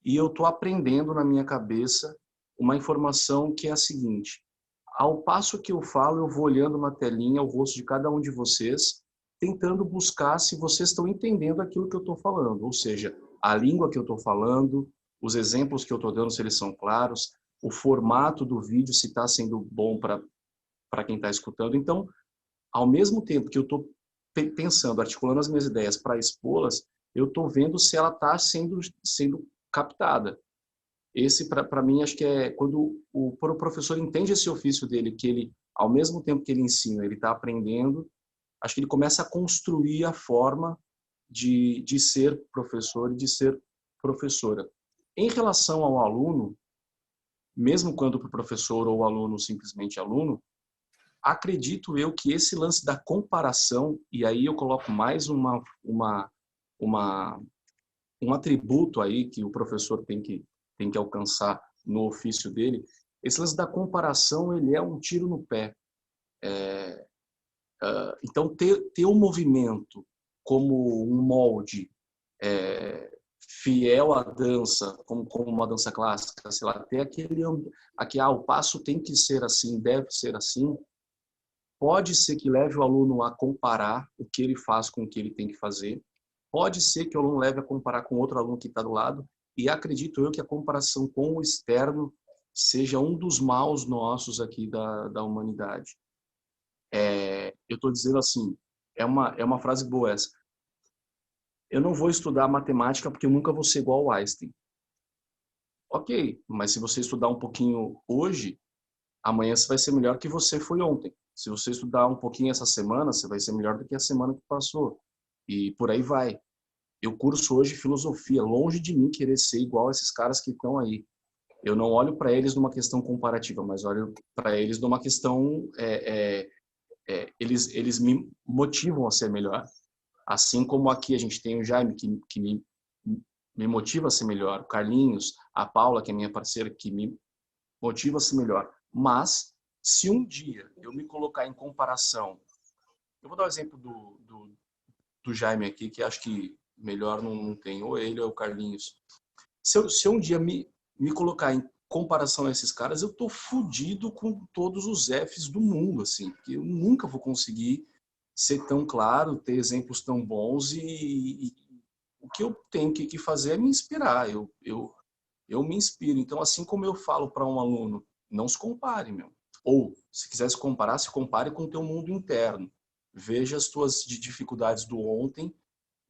e eu estou aprendendo na minha cabeça uma informação que é a seguinte: ao passo que eu falo, eu vou olhando na telinha o rosto de cada um de vocês, tentando buscar se vocês estão entendendo aquilo que eu estou falando, ou seja, a língua que eu estou falando, os exemplos que eu estou dando, se eles são claros, o formato do vídeo, se está sendo bom para quem está escutando. Então, ao mesmo tempo que eu estou pensando, articulando as minhas ideias para expô-las, eu estou vendo se ela está sendo captada. Esse, para mim, acho que é quando o professor entende esse ofício dele, que ele, ao mesmo tempo que ele ensina, ele está aprendendo, acho que ele começa a construir a forma de ser professor e de ser professora. Em relação ao aluno, mesmo quando para o professor ou o aluno simplesmente aluno, acredito eu que esse lance da comparação, e aí eu coloco mais um atributo aí que o professor tem que alcançar no ofício dele, esse lance da comparação, ele é um tiro no pé. Então, ter um movimento como um molde fiel à dança, como uma dança clássica, sei lá, ter o passo tem que ser assim, deve ser assim, pode ser que leve o aluno a comparar o que ele faz com o que ele tem que fazer, pode ser que o aluno leve a comparar com outro aluno que está do lado, e acredito eu que a comparação com o externo seja um dos maus nossos aqui da humanidade. Eu estou dizendo assim, é uma frase boa essa. Eu não vou estudar matemática porque eu nunca vou ser igual ao Einstein. Ok, mas se você estudar um pouquinho hoje, amanhã você vai ser melhor que você foi ontem. Se você estudar um pouquinho essa semana, você vai ser melhor do que a semana que passou. E por aí vai. Eu curso hoje filosofia, longe de mim querer ser igual a esses caras que estão aí. Eu não olho para eles numa questão comparativa, mas olho para eles numa questão... eles me motivam a ser melhor. Assim como aqui a gente tem o Jaime, que me motiva a ser melhor, o Carlinhos, a Paula, que é minha parceira, que me motiva a ser melhor. Mas, se um dia eu me colocar em comparação... Eu vou dar o exemplo do Jaime aqui, que acho que melhor não tem, ou ele ou o Carlinhos. Se eu um dia me colocar em comparação a esses caras, eu tô fudido com todos os Fs do mundo, assim, porque eu nunca vou conseguir ser tão claro, ter exemplos tão bons e o que eu tenho que fazer é me inspirar, eu me inspiro. Então, assim como eu falo para um aluno, não se compare, meu. Ou, se quiser se comparar, se compare com o teu mundo interno. Veja as tuas dificuldades do ontem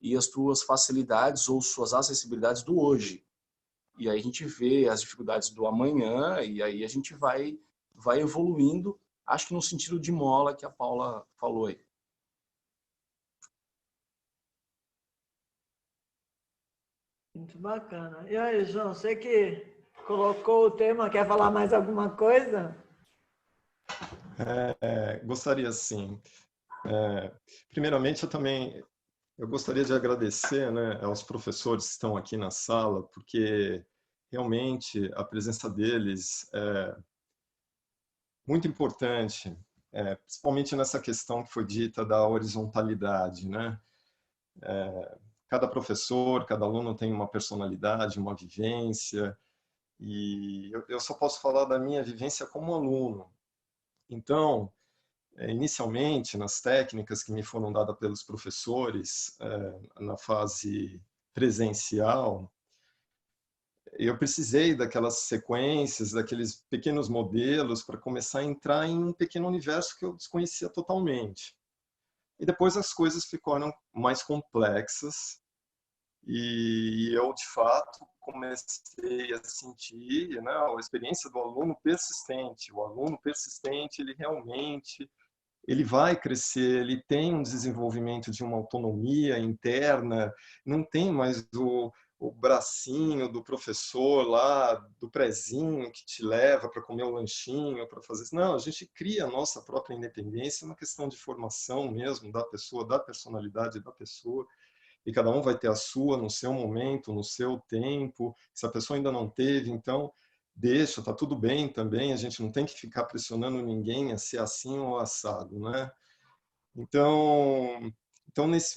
e as tuas facilidades ou suas acessibilidades do hoje. E aí a gente vê as dificuldades do amanhã e aí a gente vai evoluindo, acho que no sentido de mola que a Paula falou aí. Muito bacana. E aí, João, você que colocou o tema, quer falar mais alguma coisa? Gostaria sim. Primeiramente, eu gostaria de agradecer, né, aos professores que estão aqui na sala, porque realmente a presença deles é muito importante, principalmente nessa questão que foi dita da horizontalidade, né? cada professor, cada aluno tem uma personalidade, uma vivência, e eu só posso falar da minha vivência como aluno. Então, inicialmente, nas técnicas que me foram dadas pelos professores, na fase presencial, eu precisei daquelas sequências, daqueles pequenos modelos para começar a entrar em um pequeno universo que eu desconhecia totalmente. E depois as coisas ficaram mais complexas e eu, de fato, comecei a sentir, né, a experiência do aluno persistente. O aluno persistente, ele realmente ele vai crescer, ele tem um desenvolvimento de uma autonomia interna, não tem mais o bracinho do professor lá, do prezinho que te leva para comer o lanchinho, para fazer isso. Não, a gente cria a nossa própria independência, uma questão de formação mesmo da pessoa, da personalidade da pessoa, e cada um vai ter a sua no seu momento, no seu tempo. Se a pessoa ainda não teve, então deixa, tá tudo bem também, a gente não tem que ficar pressionando ninguém a ser assim ou assado, né? Então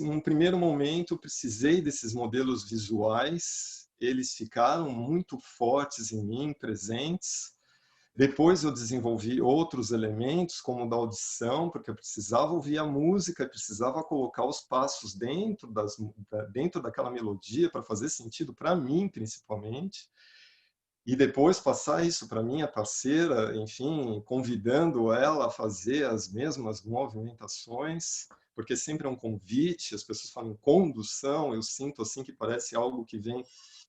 num primeiro momento, eu precisei desses modelos visuais, eles ficaram muito fortes em mim, presentes. Depois eu desenvolvi outros elementos, como o da audição, porque eu precisava ouvir a música, eu precisava colocar os passos dentro daquela melodia para fazer sentido para mim, principalmente. E depois passar isso para minha parceira, enfim, convidando ela a fazer as mesmas movimentações, porque sempre é um convite, as pessoas falam condução, eu sinto assim que parece algo que vem, a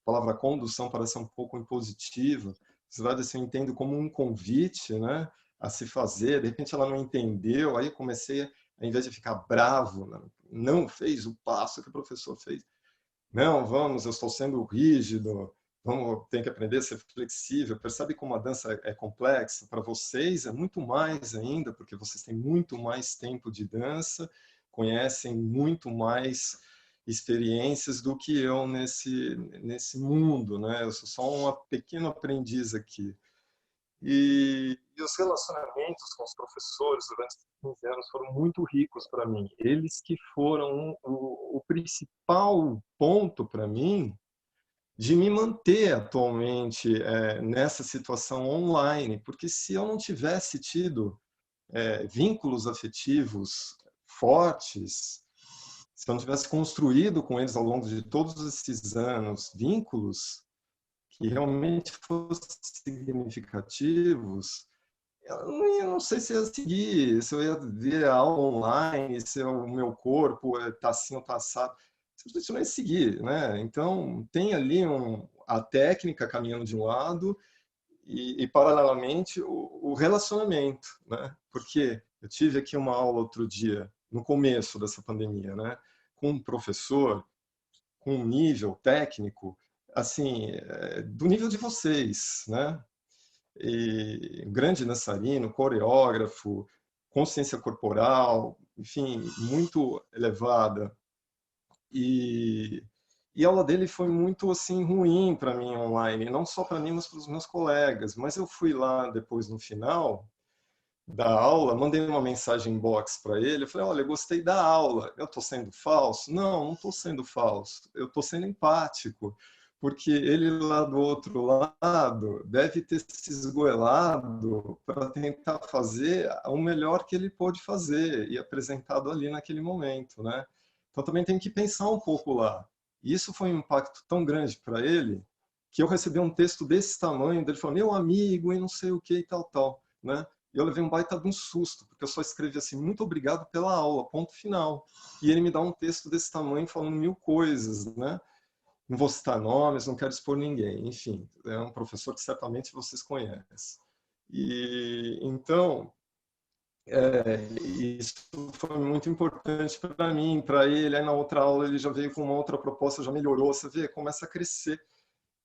palavra condução parece um pouco impositiva, na verdade assim, eu entendo como um convite, né, a se fazer, de repente ela não entendeu, aí eu comecei, ao invés de ficar bravo, não fez o passo que o professor fez, não, vamos, eu estou sendo rígido, vamos, tem que aprender a ser flexível. Percebe como a dança é complexa? Para vocês é muito mais ainda, porque vocês têm muito mais tempo de dança, conhecem muito mais experiências do que eu nesse mundo, né? Eu sou só um pequeno aprendiz aqui. E os relacionamentos com os professores durante esses 15 anos foram muito ricos para mim. Eles que foram o principal ponto para mim de me manter atualmente nessa situação online, porque se eu não tivesse tido vínculos afetivos fortes, se eu não tivesse construído com eles ao longo de todos esses anos vínculos que realmente fossem significativos, eu não sei se eu ia seguir, se eu ia ver a aula online, se o meu corpo está assim ou está assado. Simplesmente não ia seguir, né? Então, tem ali a técnica caminhando de um lado e paralelamente, o relacionamento, né? Porque eu tive aqui uma aula outro dia, no começo dessa pandemia, né? Com um professor com um nível técnico, assim, do nível de vocês, né? E grande dançarino, coreógrafo, consciência corporal, enfim, muito elevada. E a aula dele foi muito assim ruim para mim online, não só para mim, mas para os meus colegas. Mas eu fui lá depois no final da aula, mandei uma mensagem inbox para ele, eu falei, olha, eu gostei da aula, eu estou sendo falso? Não, não estou sendo falso, eu estou sendo empático, porque ele lá do outro lado deve ter se esgoelado para tentar fazer o melhor que ele pôde fazer e apresentado ali naquele momento, né? Então também tem que pensar um pouco lá. E isso foi um impacto tão grande para ele que eu recebi um texto desse tamanho dele falando, meu amigo, e não sei o que e tal, tal, né? E eu levei um baita de um susto, porque eu só escrevi assim, muito obrigado pela aula, ponto final. E ele me dá um texto desse tamanho falando 1000 coisas, né? Não vou citar nomes, não quero expor ninguém. Enfim, é um professor que certamente vocês conhecem. E então, isso foi muito importante para mim, para ele. Aí na outra aula ele já veio com uma outra proposta, já melhorou. Você vê, começa a crescer.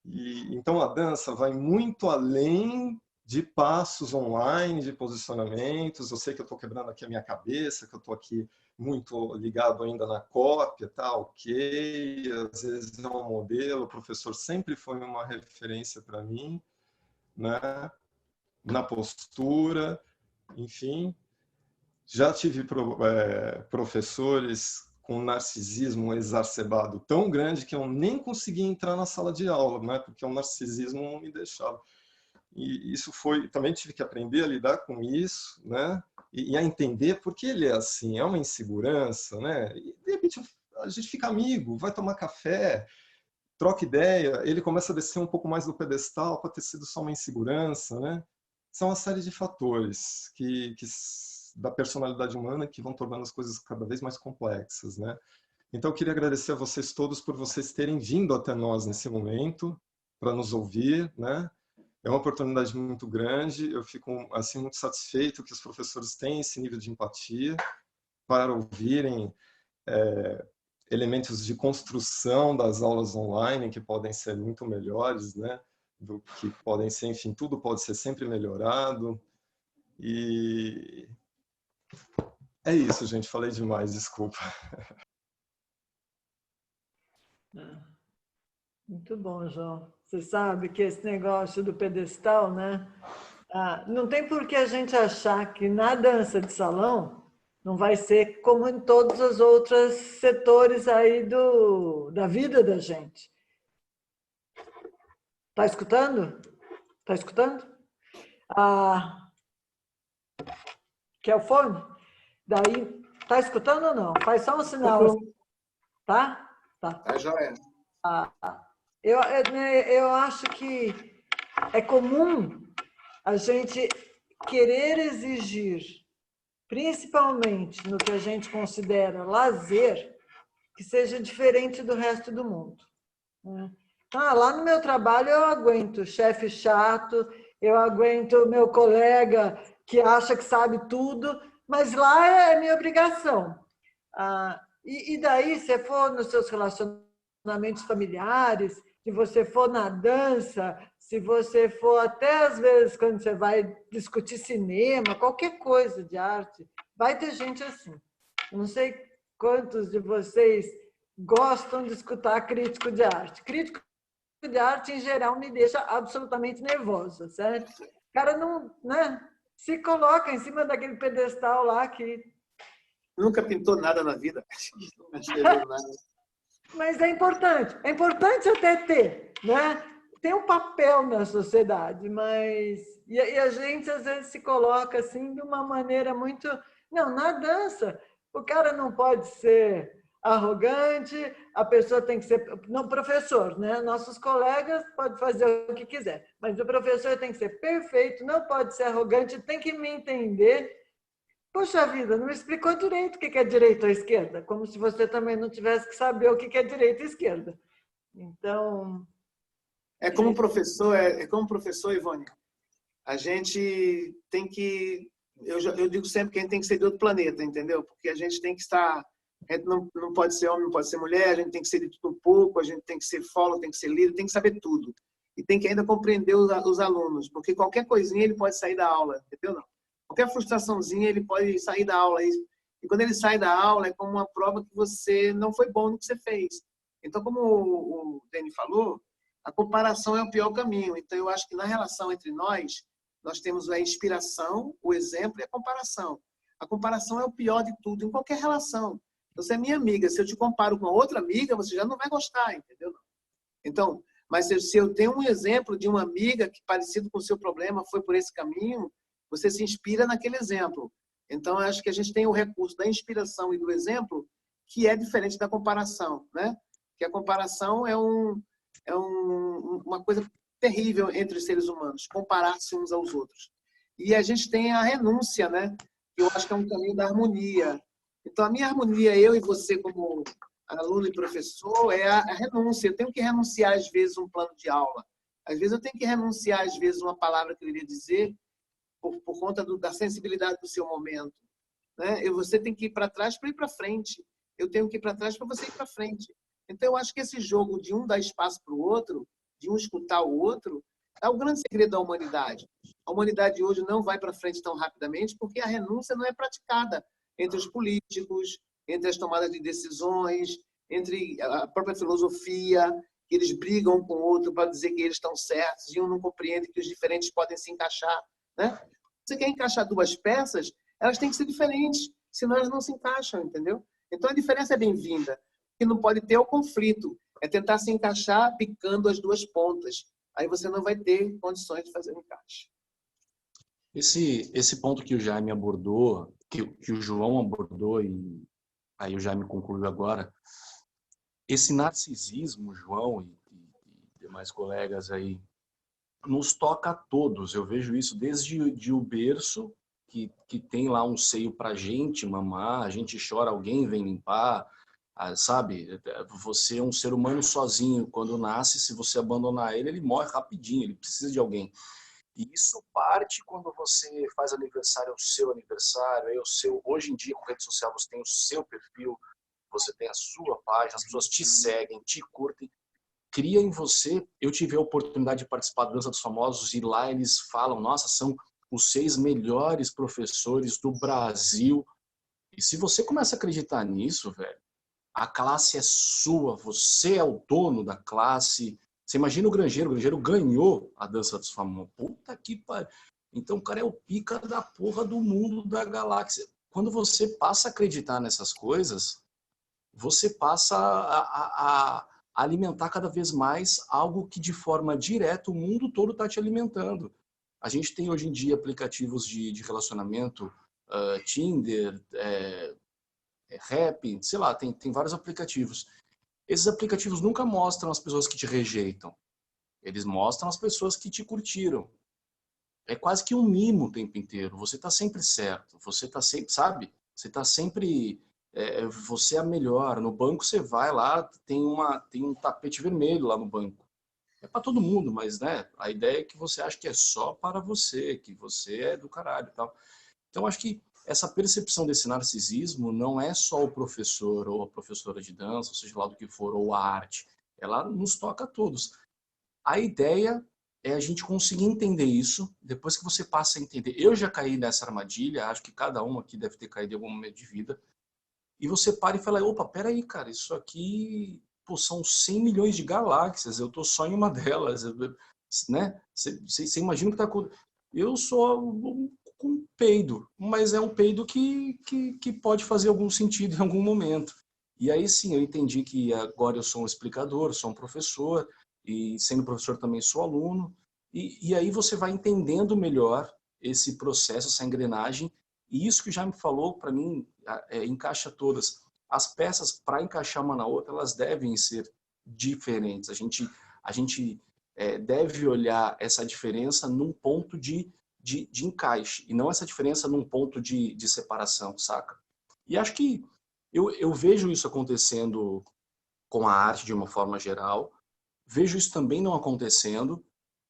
E então a dança vai muito além de passos online, de posicionamentos. Eu sei que eu estou quebrando aqui a minha cabeça, que eu estou aqui muito ligado ainda na cópia, tá? Ok, às vezes é um modelo. O professor sempre foi uma referência para mim, né? Na postura, enfim. Já tive professores com um narcisismo exacerbado tão grande que eu nem conseguia entrar na sala de aula, né? Porque o narcisismo não me deixava. E isso foi, também tive que aprender a lidar com isso, né? E a entender por que ele é assim, é uma insegurança, né? E de repente a gente fica amigo, vai tomar café, troca ideia, ele começa a descer um pouco mais do pedestal, pode ter sido só uma insegurança, né? São uma série de fatores da personalidade humana que vão tornando as coisas cada vez mais complexas, né? Então eu queria agradecer a vocês todos por vocês terem vindo até nós nesse momento para nos ouvir, né? É uma oportunidade muito grande, eu fico assim muito satisfeito que os professores têm esse nível de empatia para ouvirem elementos de construção das aulas online que podem ser muito melhores, né? Do que podem ser, enfim, tudo pode ser sempre melhorado. E é isso, gente, falei demais, desculpa. Muito bom, João. Você sabe que esse negócio do pedestal, né? Não tem por que a gente achar que na dança de salão não vai ser como em todos os outros setores aí da vida da gente. Tá escutando? Tá escutando? Quer o fone? Daí, tá escutando ou não? Faz só um sinal. Assim. Tá? Tá. Tá joia. Eu acho que é comum a gente querer exigir, principalmente no que a gente considera lazer, que seja diferente do resto do mundo. Lá no meu trabalho eu aguento chefe chato, eu aguento meu colega que acha que sabe tudo, mas lá é minha obrigação. E daí, se for nos seus relacionamentos familiares, se você for na dança, se você for até às vezes quando você vai discutir cinema, qualquer coisa de arte, vai ter gente assim. Eu não sei quantos de vocês gostam de escutar crítico de arte. Crítico de arte, em geral, me deixa absolutamente nervosa, certo? O cara não, né, se coloca em cima daquele pedestal lá que... Nunca pintou nada na vida. Não escreveu nada. Mas é importante até ter, né? Tem um papel na sociedade, mas... E a gente, às vezes, se coloca assim de uma maneira muito... Não, na dança, o cara não pode ser arrogante, a pessoa tem que ser... Não, professor, né? Nossos colegas podem fazer o que quiser, mas o professor tem que ser perfeito, não pode ser arrogante, tem que me entender. Poxa vida, não me explicou direito o que é direita ou esquerda, como se você também não tivesse que saber o que é direita e esquerda. Então... como professor, Ivone, a gente tem que... Eu digo sempre que a gente tem que ser de outro planeta, entendeu? Porque a gente tem que estar... A gente não pode ser homem, não pode ser mulher, a gente tem que ser de tudo um pouco, a gente tem que ser fólogo, tem que ser líder, tem que saber tudo. E tem que ainda compreender os alunos, porque qualquer coisinha ele pode sair da aula, entendeu? Não. Qualquer frustraçãozinha ele pode sair da aula. E quando ele sai da aula, é como uma prova que você não foi bom no que você fez. Então, como o Dani falou, a comparação é o pior caminho. Então, eu acho que na relação entre nós temos a inspiração, o exemplo e a comparação. A comparação é o pior de tudo, em qualquer relação. Você é minha amiga, se eu te comparo com outra amiga, você já não vai gostar, entendeu? Então, mas se eu tenho um exemplo de uma amiga que, parecido com o seu problema, foi por esse caminho, você se inspira naquele exemplo. Então, eu acho que a gente tem o recurso da inspiração e do exemplo, que é diferente da comparação, né? Que a comparação é uma coisa terrível entre os seres humanos, comparar-se uns aos outros. E a gente tem a renúncia, né? Que eu acho que é um caminho da harmonia. Então, a minha harmonia, eu e você como aluno e professor, é a renúncia. Eu tenho que renunciar, às vezes, um plano de aula. Às vezes, eu tenho que renunciar, às vezes, uma palavra que eu iria dizer por conta da sensibilidade do seu momento. Né? Você tem que ir para trás para ir para frente. Eu tenho que ir para trás para você ir para frente. Então, eu acho que esse jogo de um dar espaço para o outro, de um escutar o outro, é o grande segredo da humanidade. A humanidade hoje não vai para frente tão rapidamente porque a renúncia não é praticada entre os políticos, entre as tomadas de decisões, entre a própria filosofia, que eles brigam um com o outro para dizer que eles estão certos e um não compreende que os diferentes podem se encaixar. Né? Se você quer encaixar duas peças, elas têm que ser diferentes, senão elas não se encaixam, entendeu? Então, a diferença é bem-vinda. O que não pode ter é o conflito. É tentar se encaixar picando as duas pontas. Aí você não vai ter condições de fazer o encaixe. Esse ponto que o Jaime abordou, que o João abordou, e aí o Jaime concluiu agora, esse narcisismo, João e demais colegas aí, nos toca a todos. Eu vejo isso desde o berço, que tem lá um seio pra gente mamar, a gente chora, alguém vem limpar, sabe? Você é um ser humano sozinho. Quando nasce, se você abandonar ele, ele morre rapidinho, ele precisa de alguém. E isso parte quando você faz aniversário, o seu aniversário, aí o seu. Hoje em dia, com rede social, você tem o seu perfil, você tem a sua página, as pessoas te seguem, te curtem, cria em você. Eu tive a oportunidade de participar da Dança dos Famosos e lá eles falam, nossa, são os 6 melhores professores do Brasil. E se você começa a acreditar nisso, velho, a classe é sua, você é o dono da classe. Você imagina o Grangeiro ganhou a Dança dos Famosos. Puta que pariu. Então o cara é o pica da porra do mundo, da galáxia. Quando você passa a acreditar nessas coisas, você passa a alimentar cada vez mais algo que de forma direta o mundo todo está te alimentando. A gente tem hoje em dia aplicativos de relacionamento, Tinder, Rap, sei lá, tem vários aplicativos. Esses aplicativos nunca mostram as pessoas que te rejeitam. Eles mostram as pessoas que te curtiram. É quase que um mimo o tempo inteiro. Você está sempre certo. Você está sempre, sabe? Você está sempre... você é a melhor. No banco você vai lá, tem um tapete vermelho lá no banco. É para todo mundo, mas né, a ideia é que você acha que é só para você, que você é do caralho e tal. Então, acho que essa percepção desse narcisismo não é só o professor ou a professora de dança, ou seja lá do que for, ou a arte. Ela nos toca a todos. A ideia é a gente conseguir entender isso, depois que você passa a entender. Eu já caí nessa armadilha, acho que cada um aqui deve ter caído em algum momento de vida, e você para e fala, opa, peraí, cara, isso aqui são 100 milhões de galáxias, eu estou só em uma delas, né? Você imagina o que está acontecendo. Eu sou um peido, mas é um peido que pode fazer algum sentido em algum momento. E aí sim, eu entendi que agora eu sou um explicador, sou um professor, e sendo professor também sou aluno, e aí você vai entendendo melhor esse processo, essa engrenagem, e isso que já me falou, para mim, encaixa todas. As peças, para encaixar uma na outra, elas devem ser diferentes. A gente deve olhar essa diferença num ponto de encaixe, e não essa diferença num ponto de separação, saca? E acho que eu vejo isso acontecendo com a arte de uma forma geral, vejo isso também não acontecendo,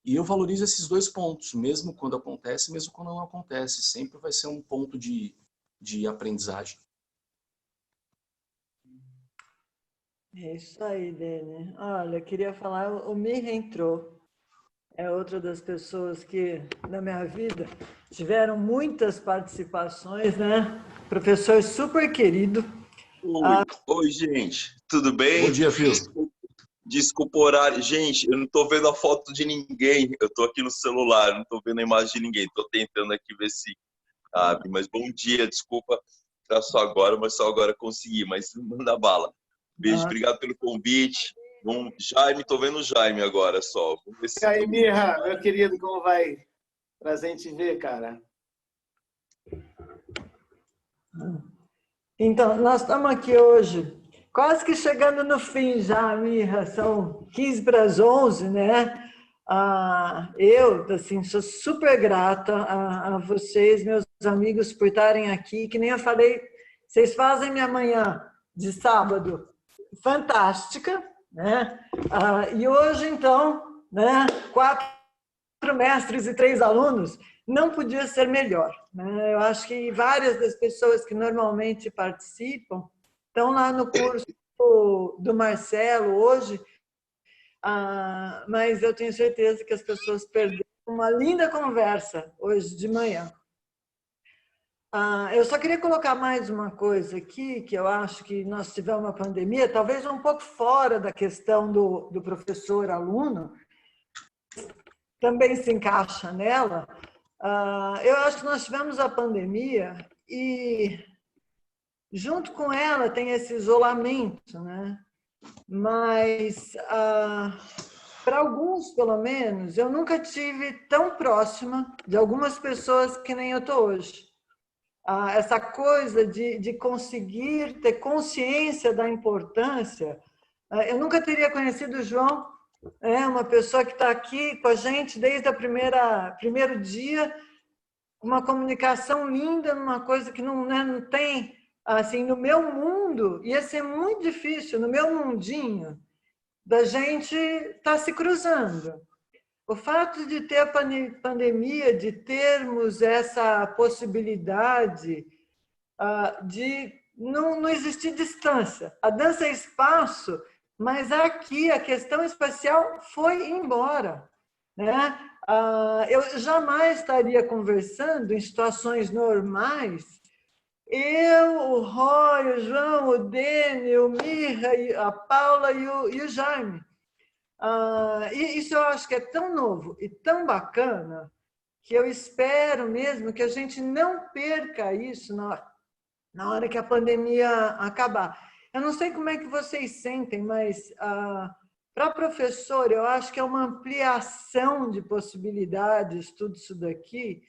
e eu valorizo esses dois pontos, mesmo quando acontece, mesmo quando não acontece. Sempre vai ser um ponto de aprendizagem. É isso aí, Dene. Olha, queria falar, o Mir entrou. É outra das pessoas que, na minha vida, tiveram muitas participações, né? Professor super querido. Oi, gente. Tudo bem? Bom dia, Fio. Desculpa o horário. Gente, eu não estou vendo a foto de ninguém. Eu estou aqui no celular, não estou vendo a imagem de ninguém. Estou tentando aqui ver se abre. Mas bom dia, desculpa entrar só agora, mas só agora consegui. Mas manda bala. Beijo, obrigado pelo convite. Jaime, estou vendo o Jaime agora só. Vamos ver se E aí, Mirra, meu querido, como vai? Prazer em te ver, cara. Então, nós estamos aqui hoje, quase que chegando no fim já, Mirra, são 15 para as 11, né? Eu, assim, sou super grata a vocês, meus amigos, por estarem aqui, que nem eu falei, vocês fazem minha manhã de sábado fantástica, né? E hoje, então, né, 4 mestres e 3 alunos, não podia ser melhor, né? Eu acho que várias das pessoas que normalmente participam estão lá no curso do Marcelo hoje, mas eu tenho certeza que as pessoas perderam uma linda conversa hoje de manhã. Eu só queria colocar mais uma coisa aqui, que eu acho que nós tivemos uma pandemia, talvez um pouco fora da questão do professor-aluno, também se encaixa nela. Eu acho que nós tivemos a pandemia e junto com ela tem esse isolamento, né? Mas, para alguns, pelo menos, eu nunca tive tão próxima de algumas pessoas que nem eu estou hoje. Essa coisa de conseguir ter consciência da importância. Eu nunca teria conhecido o João, uma pessoa que está aqui com a gente desde o primeiro dia, uma comunicação linda, uma coisa que não, né, não tem, assim, no meu mundo, ia ser muito difícil, no meu mundinho, da gente estar se cruzando. O fato de ter a pandemia, de termos essa possibilidade de não existir distância. A dança é espaço, mas aqui a questão espacial foi embora, né? Eu jamais estaria conversando em situações normais. Eu, o Roy, o João, o Dene, o Mirra, a Paula e o Jaime. E isso eu acho que é tão novo e tão bacana que eu espero mesmo que a gente não perca isso na hora que a pandemia acabar. Eu não sei como é que vocês sentem, mas para professor, eu acho que é uma ampliação de possibilidades, tudo isso daqui,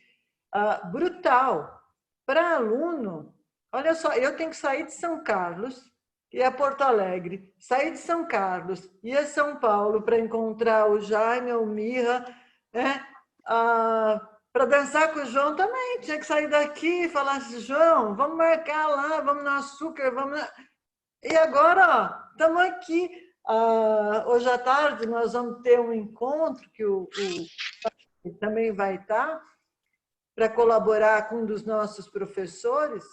brutal. Para aluno, olha só, eu tenho que sair de São Carlos, ir a Porto Alegre, sair de São Carlos, ir a São Paulo para encontrar o Jaime, o Mirra, né? Para dançar com o João também, tinha que sair daqui e falar assim, João, vamos marcar lá, vamos no açúcar, vamos... E agora, estamos aqui. Hoje à tarde nós vamos ter um encontro que o também vai estar para colaborar com um dos nossos professores.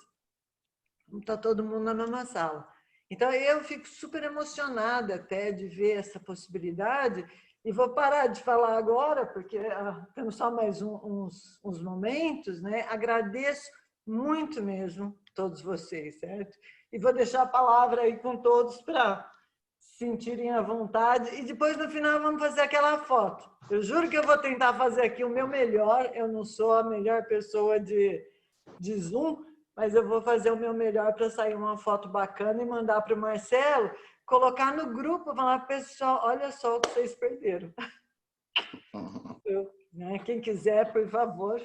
Está todo mundo na mesma sala. Então, eu fico super emocionada até de ver essa possibilidade e vou parar de falar agora, porque temos só mais uns momentos, né? Agradeço muito mesmo todos vocês, certo? E vou deixar a palavra aí com todos para sentirem à vontade. E depois, no final, vamos fazer aquela foto. Eu juro que eu vou tentar fazer aqui o meu melhor. Eu não sou a melhor pessoa de Zoom, mas eu vou fazer o meu melhor para sair uma foto bacana e mandar para o Marcelo, colocar no grupo, falar, pessoal, olha só o que vocês perderam. Né? Quem quiser, por favor.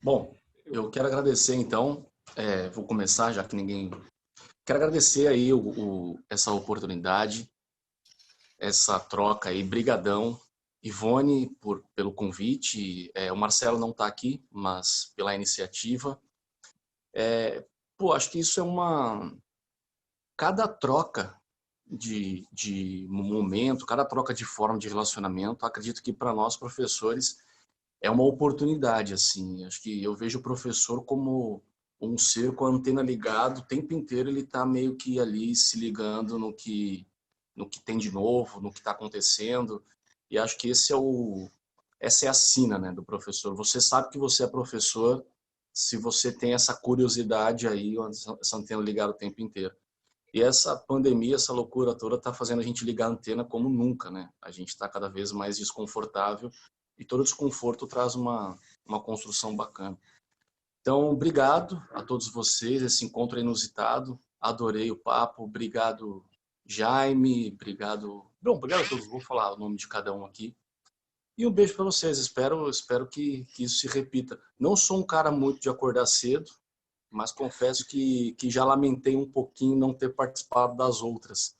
Bom, eu quero agradecer, então, vou começar, já que ninguém... Quero agradecer aí essa oportunidade, essa troca aí, brigadão. Ivone, pelo convite, o Marcelo não está aqui, mas pela iniciativa. Acho que isso é cada troca de momento, cada troca de forma de relacionamento, acredito que para nós, professores, é uma oportunidade, assim. Acho que eu vejo o professor como um ser com a antena ligada, o tempo inteiro ele está meio que ali se ligando no que tem de novo, no que está acontecendo. E acho que essa é a sina, né, do professor. Você sabe que você é professor se você tem essa curiosidade aí, essa antena ligada o tempo inteiro. E essa pandemia, essa loucura toda está fazendo a gente ligar a antena como nunca, né? A gente está cada vez mais desconfortável e todo desconforto traz uma construção bacana. Então, obrigado a todos vocês, esse encontro é inusitado, adorei o papo, obrigado Jaime, obrigado a todos, vou falar o nome de cada um aqui. E um beijo para vocês, espero que isso se repita. Não sou um cara muito de acordar cedo, mas confesso que já lamentei um pouquinho não ter participado das outras.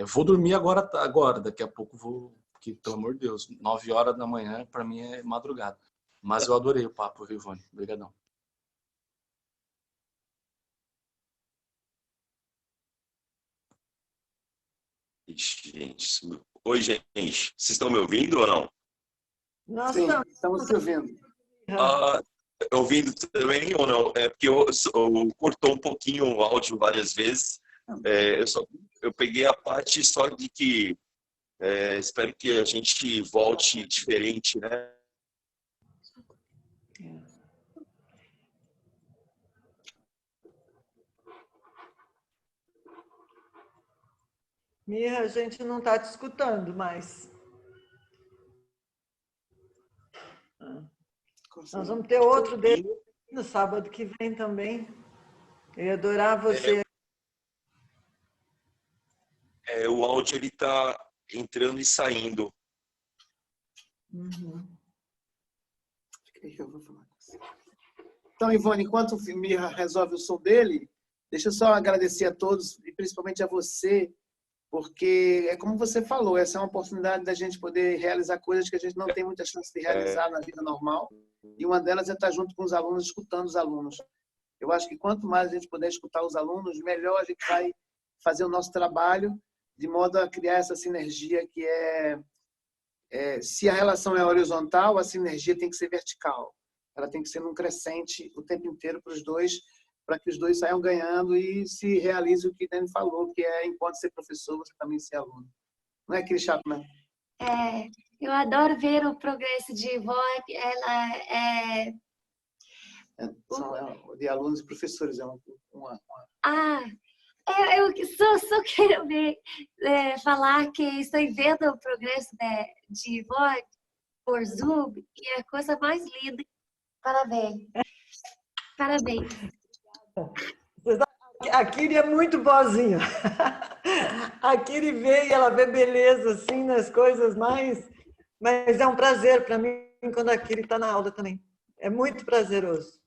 Vou dormir agora, daqui a pouco vou, porque, pelo amor de Deus, 9 horas da manhã para mim é madrugada. Mas eu adorei o papo, viu, Ivone? Obrigadão. Gente, oi, gente. Vocês estão me ouvindo ou não? Nós Sim, estamos te ouvindo. Ouvindo também ou não? É porque cortou um pouquinho o áudio várias vezes. Eu peguei a parte só de que espero que a gente volte diferente, né? Mirra, a gente não está te escutando mais. Nós vamos ter outro dele no sábado que vem também. Eu ia adorar você. O áudio ele está entrando e saindo. Uhum. Então, Ivone, enquanto o Mirra resolve o som dele, deixa eu só agradecer a todos, e principalmente a você, porque é como você falou, essa é uma oportunidade da gente poder realizar coisas que a gente não tem muita chance de realizar na vida normal, e uma delas é estar junto com os alunos, escutando os alunos. Eu acho que quanto mais a gente puder escutar os alunos, melhor a gente vai fazer o nosso trabalho, de modo a criar essa sinergia que se a relação é horizontal, a sinergia tem que ser vertical. Ela tem que ser num crescente o tempo inteiro para os dois, para que os dois saiam ganhando e se realize o que Dani falou, que é, enquanto ser professor, você também ser aluno. Não é, Cris Chapman? Eu adoro ver o progresso de Ivone. Ela São de alunos e professores. Eu só quero falar que estou vendo o progresso de Ivone por Zoom e é a coisa mais linda. Parabéns. Parabéns. A Kiri é muito boazinha. A Kiri vê e ela vê beleza assim nas coisas mais. Mas é um prazer para mim quando a Kiri está na aula também. É muito prazeroso.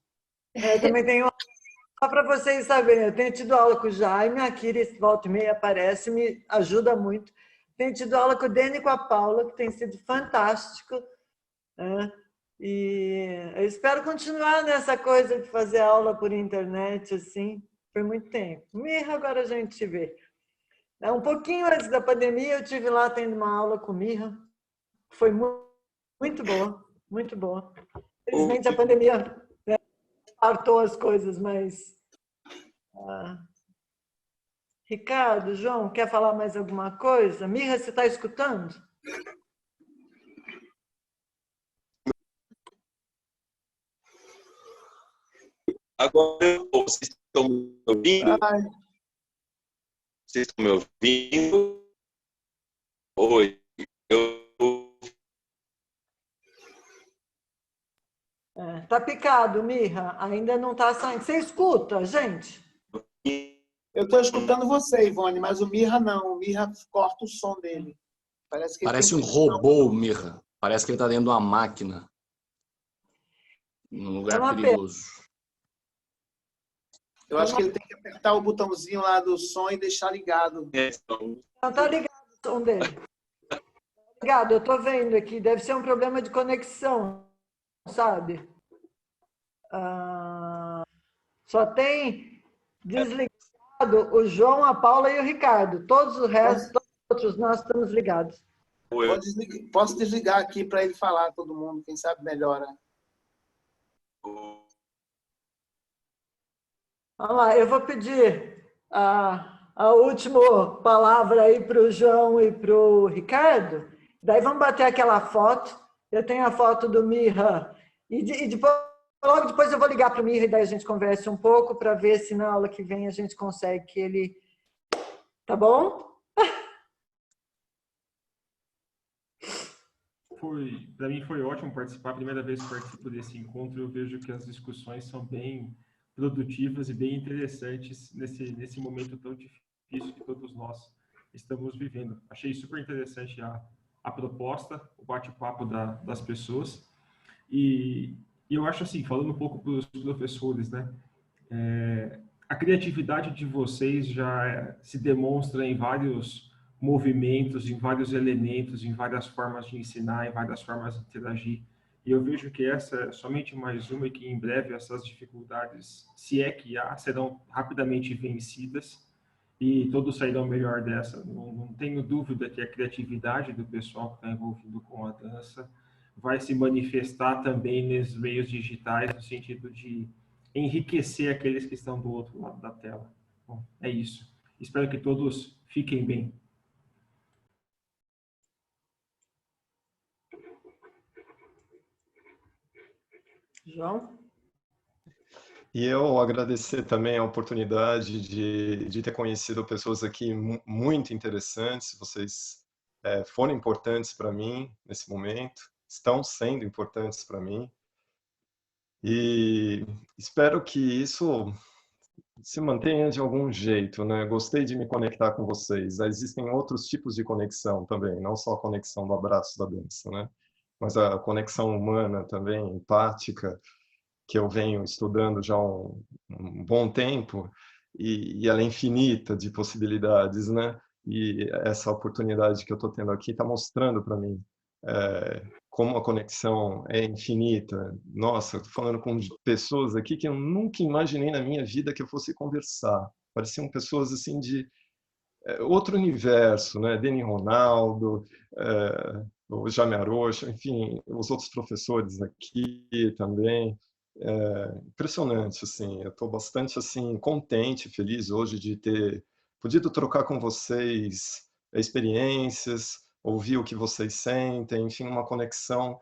Eu também tenho. Só para vocês saberem, eu tenho tido aula com o Jaime, a Kiri volta e meia aparece, me ajuda muito. Tenho tido aula com o Dani e com a Paula, que tem sido fantástico. Né? E eu espero continuar nessa coisa de fazer aula por internet, assim, por muito tempo. Mirra, agora a gente vê. Um pouquinho antes da pandemia, eu tive lá tendo uma aula com Mirra. Foi muito boa, muito boa. Infelizmente, a pandemia partou as coisas, mas... Ricardo, João, quer falar mais alguma coisa? Mirra, você está escutando? Agora, vocês estão me ouvindo? Vocês estão me ouvindo? Oi, Tá picado, Mirra. Ainda não está saindo. Você escuta, gente? Eu estou escutando você, Ivone, mas o Mirra não. O Mirra corta o som dele. Parece um robô, Mirra. Parece que ele está dentro de uma máquina. Num lugar perigoso. Eu acho que ele tem que apertar o botãozinho lá do som e deixar ligado. Não está ligado o som dele. Ligado, eu estou vendo aqui. Deve ser um problema de conexão, sabe? Só tem desligado o João, a Paula e o Ricardo. Todos os restos, todos os outros, nós estamos ligados. Posso desligar aqui para ele falar, todo mundo. Quem sabe melhora. Vamos lá, eu vou pedir a última palavra aí para o João e para o Ricardo. Daí vamos bater aquela foto. Eu tenho a foto do Mirra. E depois, logo depois eu vou ligar para o Mirra e daí a gente conversa um pouco para ver se na aula que vem a gente consegue que ele... Tá bom? Para mim foi ótimo participar. A primeira vez que participo desse encontro, eu vejo que as discussões são bem produtivas e bem interessantes nesse momento tão difícil que todos nós estamos vivendo. Achei super interessante a proposta, o bate-papo das pessoas. E eu acho assim, falando um pouco para os professores, né? A criatividade de vocês já se demonstra em vários movimentos, em vários elementos, em várias formas de ensinar, em várias formas de interagir. E eu vejo que essa é somente mais uma e que em breve essas dificuldades, se é que há, serão rapidamente vencidas e todos sairão melhor dessa. Não tenho dúvida que a criatividade do pessoal que está envolvido com a dança vai se manifestar também nos meios digitais, no sentido de enriquecer aqueles que estão do outro lado da tela. Bom, é isso. Espero que todos fiquem bem. João? E eu agradecer também a oportunidade de ter conhecido pessoas aqui muito interessantes. Vocês foram importantes para mim nesse momento, estão sendo importantes para mim. E espero que isso se mantenha de algum jeito, né? Gostei de me conectar com vocês. Existem outros tipos de conexão também, não só a conexão do abraço da dança, né? Mas a conexão humana também, empática, que eu venho estudando já há um bom tempo, e ela é infinita de possibilidades, né? E essa oportunidade que eu estou tendo aqui está mostrando para mim como a conexão é infinita. Nossa, estou falando com pessoas aqui que eu nunca imaginei na minha vida que eu fosse conversar. Pareciam pessoas assim de outro universo, né? Deni Ronaldo, o Jaime Arocha, enfim, os outros professores aqui também. Impressionante, assim. Eu estou bastante assim contente, feliz hoje de ter podido trocar com vocês experiências, ouvir o que vocês sentem, enfim, uma conexão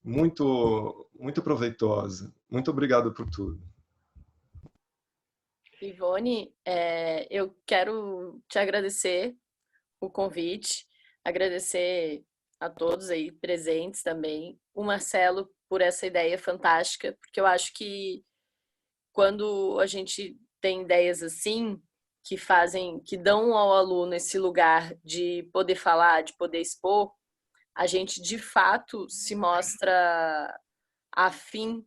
muito proveitosa. Muito obrigado por tudo. Ivone, eu quero te agradecer o convite, agradecer a todos aí presentes também, o Marcelo por essa ideia fantástica, porque eu acho que quando a gente tem ideias assim, que dão ao aluno esse lugar de poder falar, de poder expor, a gente de fato se mostra afim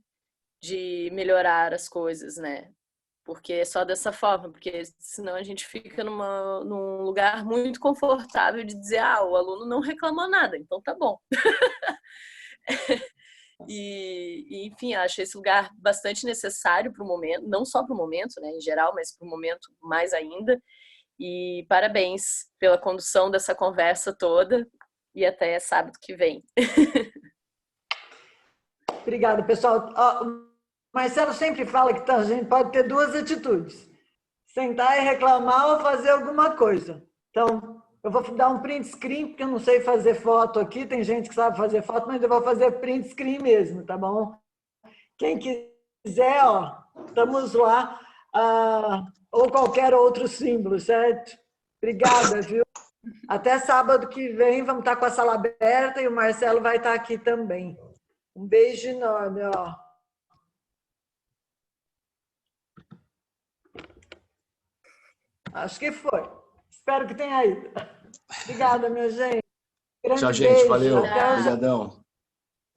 de melhorar as coisas, né? Porque é só dessa forma, porque senão a gente fica num lugar muito confortável de dizer, o aluno não reclamou nada, então tá bom. Enfim, acho esse lugar bastante necessário para o momento, não só para o momento, né, em geral, mas para o momento mais ainda. E parabéns pela condução dessa conversa toda e até sábado que vem. Obrigada, pessoal. O Marcelo sempre fala que a gente pode ter duas atitudes: sentar e reclamar ou fazer alguma coisa. Então, eu vou dar um print screen, porque eu não sei fazer foto aqui, tem gente que sabe fazer foto, mas eu vou fazer print screen mesmo, tá bom? Quem quiser, estamos lá, ou qualquer outro símbolo, certo? Obrigada, viu? Até sábado que vem, vamos estar com a sala aberta e o Marcelo vai estar aqui também. Um beijo enorme, Acho que foi. Espero que tenha ido. Obrigada, minha gente. Grande Tchau, gente. beijo. Valeu. Obrigadão.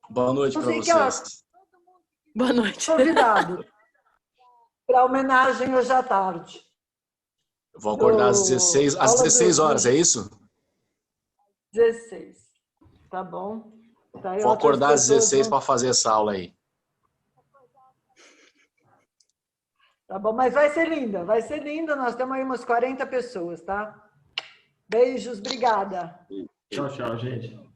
Boa noite para vocês. Boa noite. Convidado para homenagem hoje à tarde. Vou acordar às 16 horas, é isso? 16. Tá bom. Tá, vou acordar às 16 para fazer essa aula aí. Tá bom, mas vai ser linda, vai ser linda. Nós temos aí umas 40 pessoas, tá? Beijos, obrigada. Tchau, tchau, gente.